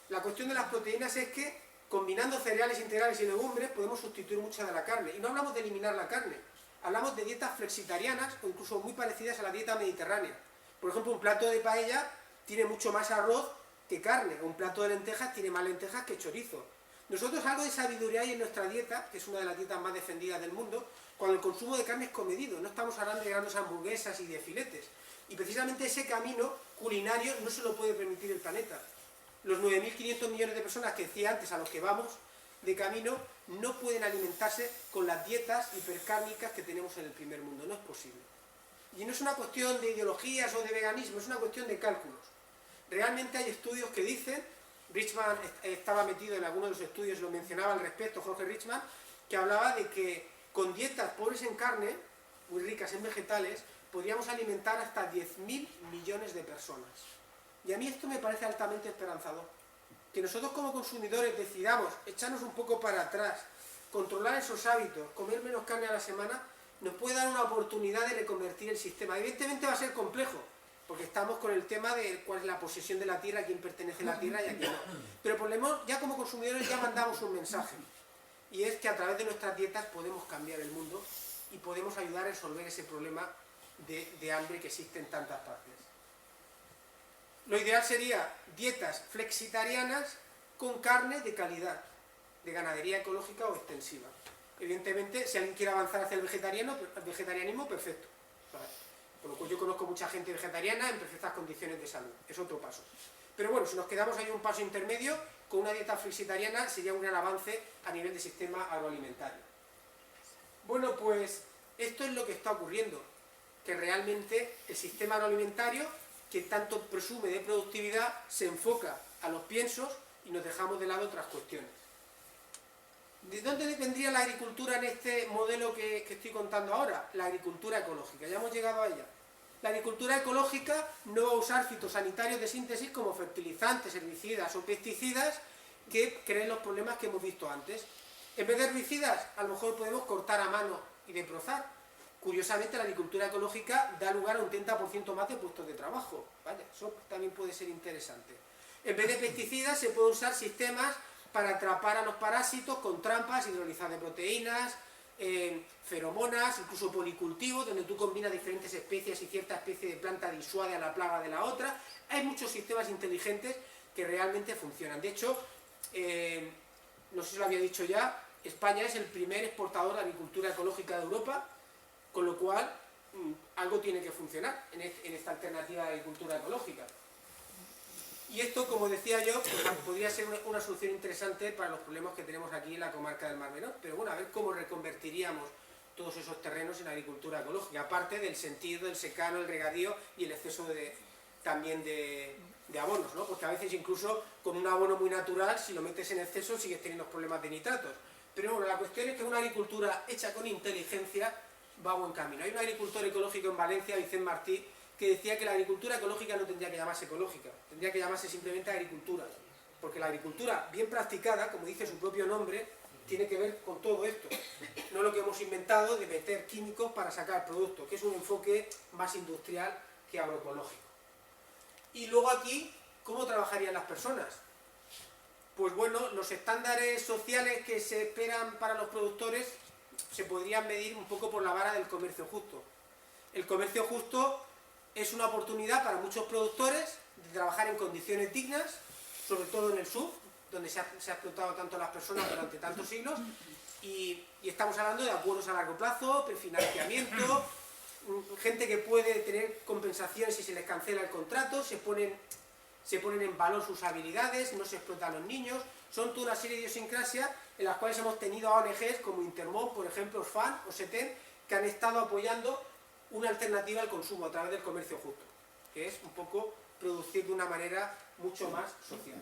La cuestión de las proteínas es que combinando cereales integrales y legumbres podemos sustituir mucha de la carne. Y no hablamos de eliminar la carne, hablamos de dietas flexitarianas o incluso muy parecidas a la dieta mediterránea. Por ejemplo, un plato de paella tiene mucho más arroz que carne, un plato de lentejas tiene más lentejas que chorizo. Nosotros algo de sabiduría hay en nuestra dieta, que es una de las dietas más defendidas del mundo, cuando el consumo de carne es comedido. No estamos hablando de grandes hamburguesas y de filetes. Y precisamente ese camino culinario no se lo puede permitir el planeta. Los 9.500 millones de personas que decía antes a los que vamos de camino no pueden alimentarse con las dietas hipercárnicas que tenemos en el primer mundo. No es posible. Y no es una cuestión de ideologías o de veganismo, es una cuestión de cálculos. Realmente hay estudios que dicen, Richman estaba metido en algunos de los estudios, lo mencionaba al respecto Jorge Richman, que hablaba de que con dietas pobres en carne, muy ricas en vegetales, podríamos alimentar hasta 10.000 millones de personas. Y a mí esto me parece altamente esperanzador. Que nosotros como consumidores decidamos echarnos un poco para atrás, controlar esos hábitos, comer menos carne a la semana, nos puede dar una oportunidad de reconvertir el sistema. Evidentemente va a ser complejo, porque estamos con el tema de cuál es la posesión de la tierra, a quién pertenece la tierra y a quién no. Pero por lo menos ya como consumidores ya mandamos un mensaje, y es que a través de nuestras dietas podemos cambiar el mundo y podemos ayudar a resolver ese problema de hambre que existe en tantas partes. Lo ideal sería dietas flexitarianas con carne de calidad, de ganadería ecológica o extensiva. Evidentemente, si alguien quiere avanzar hacia el vegetarianismo, perfecto. Por lo cual yo conozco mucha gente vegetariana en perfectas condiciones de salud. Es otro paso. Pero bueno, si nos quedamos ahí un paso intermedio, con una dieta flexitariana sería un gran avance a nivel de sistema agroalimentario. Bueno, pues esto es lo que está ocurriendo, que realmente el sistema agroalimentario, que tanto presume de productividad, se enfoca a los piensos y nos dejamos de lado otras cuestiones. ¿De dónde vendría la agricultura en este modelo que estoy contando ahora? La agricultura ecológica, ya hemos llegado a ella. La agricultura ecológica no va a usar fitosanitarios de síntesis como fertilizantes, herbicidas o pesticidas que creen los problemas que hemos visto antes. En vez de herbicidas, a lo mejor podemos cortar a mano y deprozar. Curiosamente, la agricultura ecológica da lugar a un 30% más de puestos de trabajo. Vaya, eso también puede ser interesante. En vez de pesticidas, se pueden usar sistemas para atrapar a los parásitos con trampas, hidrolizar de proteínas, feromonas, incluso policultivos, donde tú combinas diferentes especies y cierta especie de planta disuade a la plaga de la otra. Hay muchos sistemas inteligentes que realmente funcionan. De hecho, no sé si lo había dicho ya, España es el primer exportador de agricultura ecológica de Europa, con lo cual algo tiene que funcionar en esta alternativa de agricultura ecológica. Y esto, como decía yo, pues, podría ser una solución interesante para los problemas que tenemos aquí en la comarca del Mar Menor. Pero bueno, a ver cómo reconvertiríamos todos esos terrenos en agricultura ecológica, aparte del sentido, el secano, el regadío y el exceso también de abonos, ¿no? Porque a veces incluso con un abono muy natural, si lo metes en exceso, sigues teniendo problemas de nitratos. Pero bueno, la cuestión es que una agricultura hecha con inteligencia va a buen camino. Hay un agricultor ecológico en Valencia, Vicente Martí, que decía que la agricultura ecológica no tendría que llamarse ecológica, tendría que llamarse simplemente agricultura, porque la agricultura bien practicada, como dice su propio nombre, tiene que ver con todo esto, no lo que hemos inventado de meter químicos para sacar productos, que es un enfoque más industrial que agroecológico. Y luego aquí, ¿cómo trabajarían las personas? Pues bueno, los estándares sociales que se esperan para los productores se podrían medir un poco por la vara del comercio justo. El comercio justo es una oportunidad para muchos productores de trabajar en condiciones dignas, sobre todo en el sur, donde se ha explotado tanto a las personas durante tantos siglos, y estamos hablando de acuerdos a largo plazo, prefinanciamiento, gente que puede tener compensaciones si se les cancela el contrato, se ponen en valor sus habilidades, no se explotan a los niños. Son toda una serie de idiosincrasias en las cuales hemos tenido a ONGs como Intermón, por ejemplo, Orfan o SETEN, que han estado apoyando una alternativa al consumo a través del comercio justo, que es un poco producir de una manera mucho más social.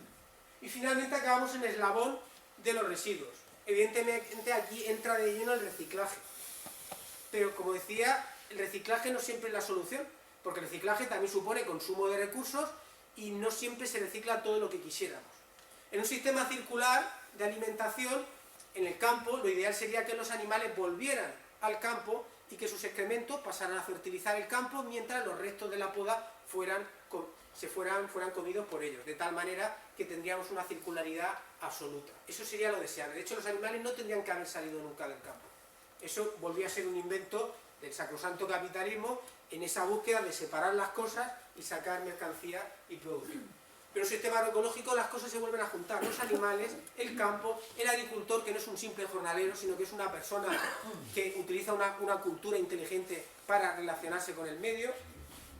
Y finalmente acabamos en el eslabón de los residuos. Evidentemente aquí entra de lleno el reciclaje, pero como decía, el reciclaje no siempre es la solución, porque el reciclaje también supone consumo de recursos y no siempre se recicla todo lo que quisiéramos. En un sistema circular de alimentación, en el campo, lo ideal sería que los animales volvieran al campo y que sus excrementos pasaran a fertilizar el campo mientras los restos de la poda fueran comidos por ellos, de tal manera que tendríamos una circularidad absoluta. Eso sería lo deseable. De hecho, los animales no tendrían que haber salido nunca del campo. Eso volvía a ser un invento del sacrosanto capitalismo en esa búsqueda de separar las cosas y sacar mercancía y producir. Pero en un sistema agroecológico las cosas se vuelven a juntar, los animales, el campo, el agricultor, que no es un simple jornalero, sino que es una persona que utiliza una cultura inteligente para relacionarse con el medio.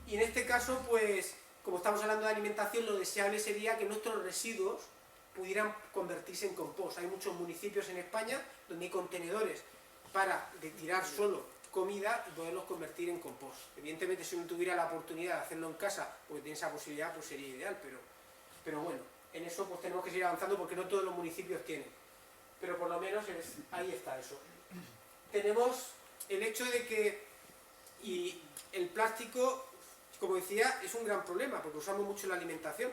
Y en este caso, pues, como estamos hablando de alimentación, lo deseable sería que nuestros residuos pudieran convertirse en compost. Hay muchos municipios en España donde hay contenedores para tirar solo comida y poderlos convertir en compost. Evidentemente, si uno tuviera la oportunidad de hacerlo en casa, pues tiene esa posibilidad, pues sería ideal, pero bueno, en eso pues tenemos que seguir avanzando porque no todos los municipios tienen. Pero por lo menos ahí está eso. tenemos el hecho de que y el plástico, como decía, es un gran problema porque usamos mucho en la alimentación.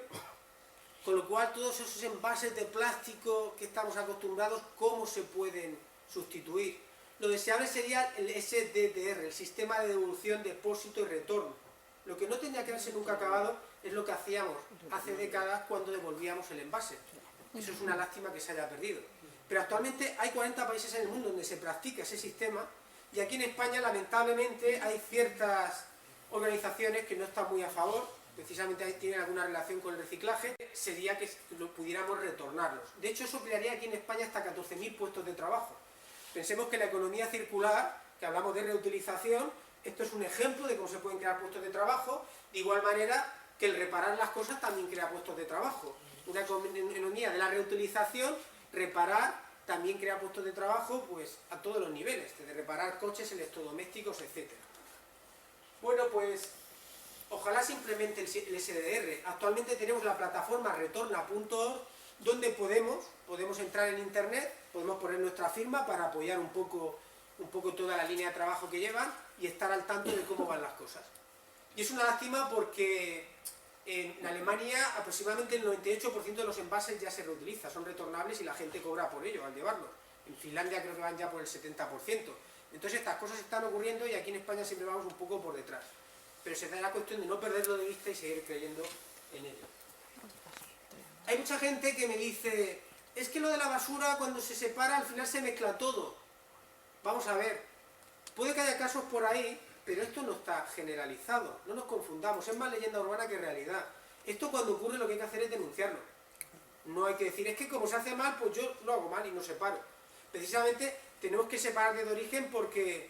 Con lo cual, todos esos envases de plástico que estamos acostumbrados, ¿cómo se pueden sustituir? Lo deseable sería el SDDR, el Sistema de Devolución, Depósito y Retorno. Lo que no tendría que haberse nunca acabado es lo que hacíamos hace décadas cuando devolvíamos el envase. Eso es una lástima que se haya perdido. Pero actualmente hay 40 países en el mundo donde se practica ese sistema y aquí en España, lamentablemente, hay ciertas organizaciones que no están muy a favor, precisamente ahí tienen alguna relación con el reciclaje, sería que pudiéramos retornarlos. De hecho, eso crearía aquí en España hasta 14.000 puestos de trabajo. Pensemos que la economía circular, que hablamos de reutilización, esto es un ejemplo de cómo se pueden crear puestos de trabajo, de igual manera que el reparar las cosas también crea puestos de trabajo. Una economía de la reutilización, reparar, también crea puestos de trabajo pues a todos los niveles, desde reparar coches, electrodomésticos, etc. Bueno, pues ojalá se implemente el SDR. Actualmente tenemos la plataforma retorna.org donde podemos entrar en internet, podemos poner nuestra firma para apoyar un poco toda la línea de trabajo que llevan y estar al tanto de cómo van las cosas. Y es una lástima porque en Alemania aproximadamente el 98% de los envases ya se reutiliza, son retornables y la gente cobra por ello al llevarlos. En Finlandia creo que van ya por el 70%. Entonces estas cosas están ocurriendo y aquí en España siempre vamos un poco por detrás. Pero se da la cuestión de no perderlo de vista y seguir creyendo en ello. Hay mucha gente que me dice, es que lo de la basura cuando se separa al final se mezcla todo. Vamos a ver, puede que haya casos por ahí, pero esto no está generalizado, no nos confundamos, es más leyenda urbana que realidad. Esto cuando ocurre lo que hay que hacer es denunciarlo. No hay que decir, es que como se hace mal, pues yo lo hago mal y no separo. Precisamente tenemos que separar desde origen porque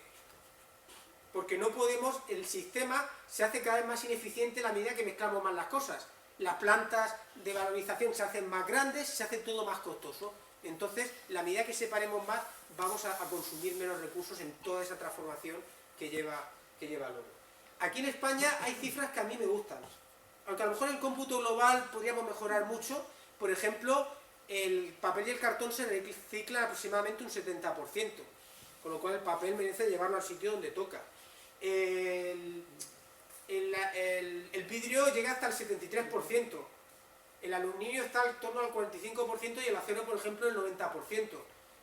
no podemos, el sistema se hace cada vez más ineficiente a la medida que mezclamos más las cosas. Las plantas de valorización se hacen más grandes, se hace todo más costoso. Entonces, la medida que separemos más, vamos a consumir menos recursos en toda esa transformación que lleva luego. Aquí en España hay cifras que a mí me gustan. Aunque a lo mejor el cómputo global podríamos mejorar mucho, por ejemplo, el papel y el cartón se reciclan aproximadamente un 70%, con lo cual el papel merece llevarlo al sitio donde toca. El vidrio llega hasta el 73%, el aluminio está en torno al 45% y el acero, por ejemplo, el 90%.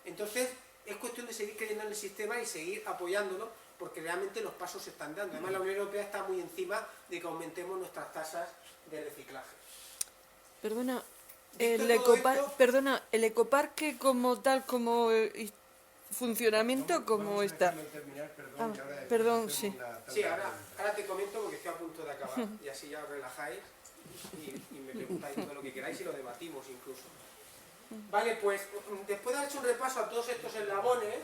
Entonces, es cuestión de seguir creyendo en el sistema y seguir apoyándolo, porque realmente los pasos se están dando. Además, la Unión Europea está muy encima de que aumentemos nuestras tasas de reciclaje. Perdona, el el ecoparque como tal, como funcionamiento, ¿cómo está? Perdón, sí. Sí, ahora te comento porque estoy a punto de acabar y así ya os relajáis y me preguntáis todo lo que queráis y lo debatimos incluso. Vale, pues después de haber hecho un repaso a todos estos eslabones,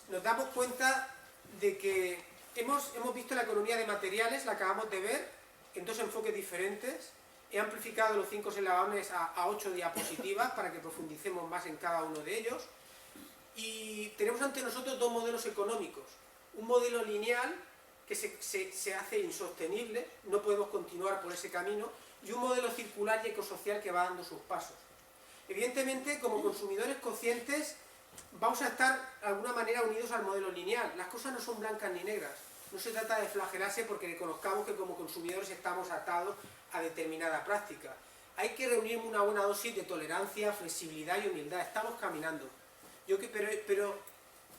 nos damos cuenta de que hemos visto la economía de materiales, la acabamos de ver, en dos enfoques diferentes. He amplificado los 5 eslabones a 8 diapositivas para que profundicemos más en cada uno de ellos. Y tenemos ante nosotros dos modelos económicos. Un modelo lineal, que se hace insostenible, no podemos continuar por ese camino, y un modelo circular y ecosocial que va dando sus pasos. Evidentemente, como consumidores conscientes, vamos a estar de alguna manera unidos al modelo lineal. Las cosas no son blancas ni negras. No se trata de flagelarse porque reconozcamos que como consumidores estamos atados a determinada práctica. Hay que reunir una buena dosis de tolerancia, flexibilidad y humildad. Estamos caminando. Pero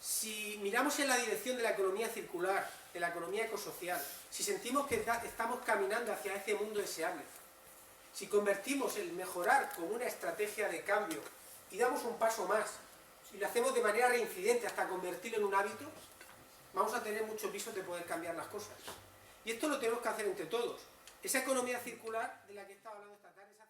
si miramos en la dirección de la economía circular, de la economía ecosocial, si sentimos que estamos caminando hacia ese mundo deseable, si convertimos el mejorar como una estrategia de cambio y damos un paso más, si lo hacemos de manera reincidente hasta convertirlo en un hábito, vamos a tener muchos visos de poder cambiar las cosas. Y esto lo tenemos que hacer entre todos. Esa economía circular de la que estaba hablando esta tarde, esa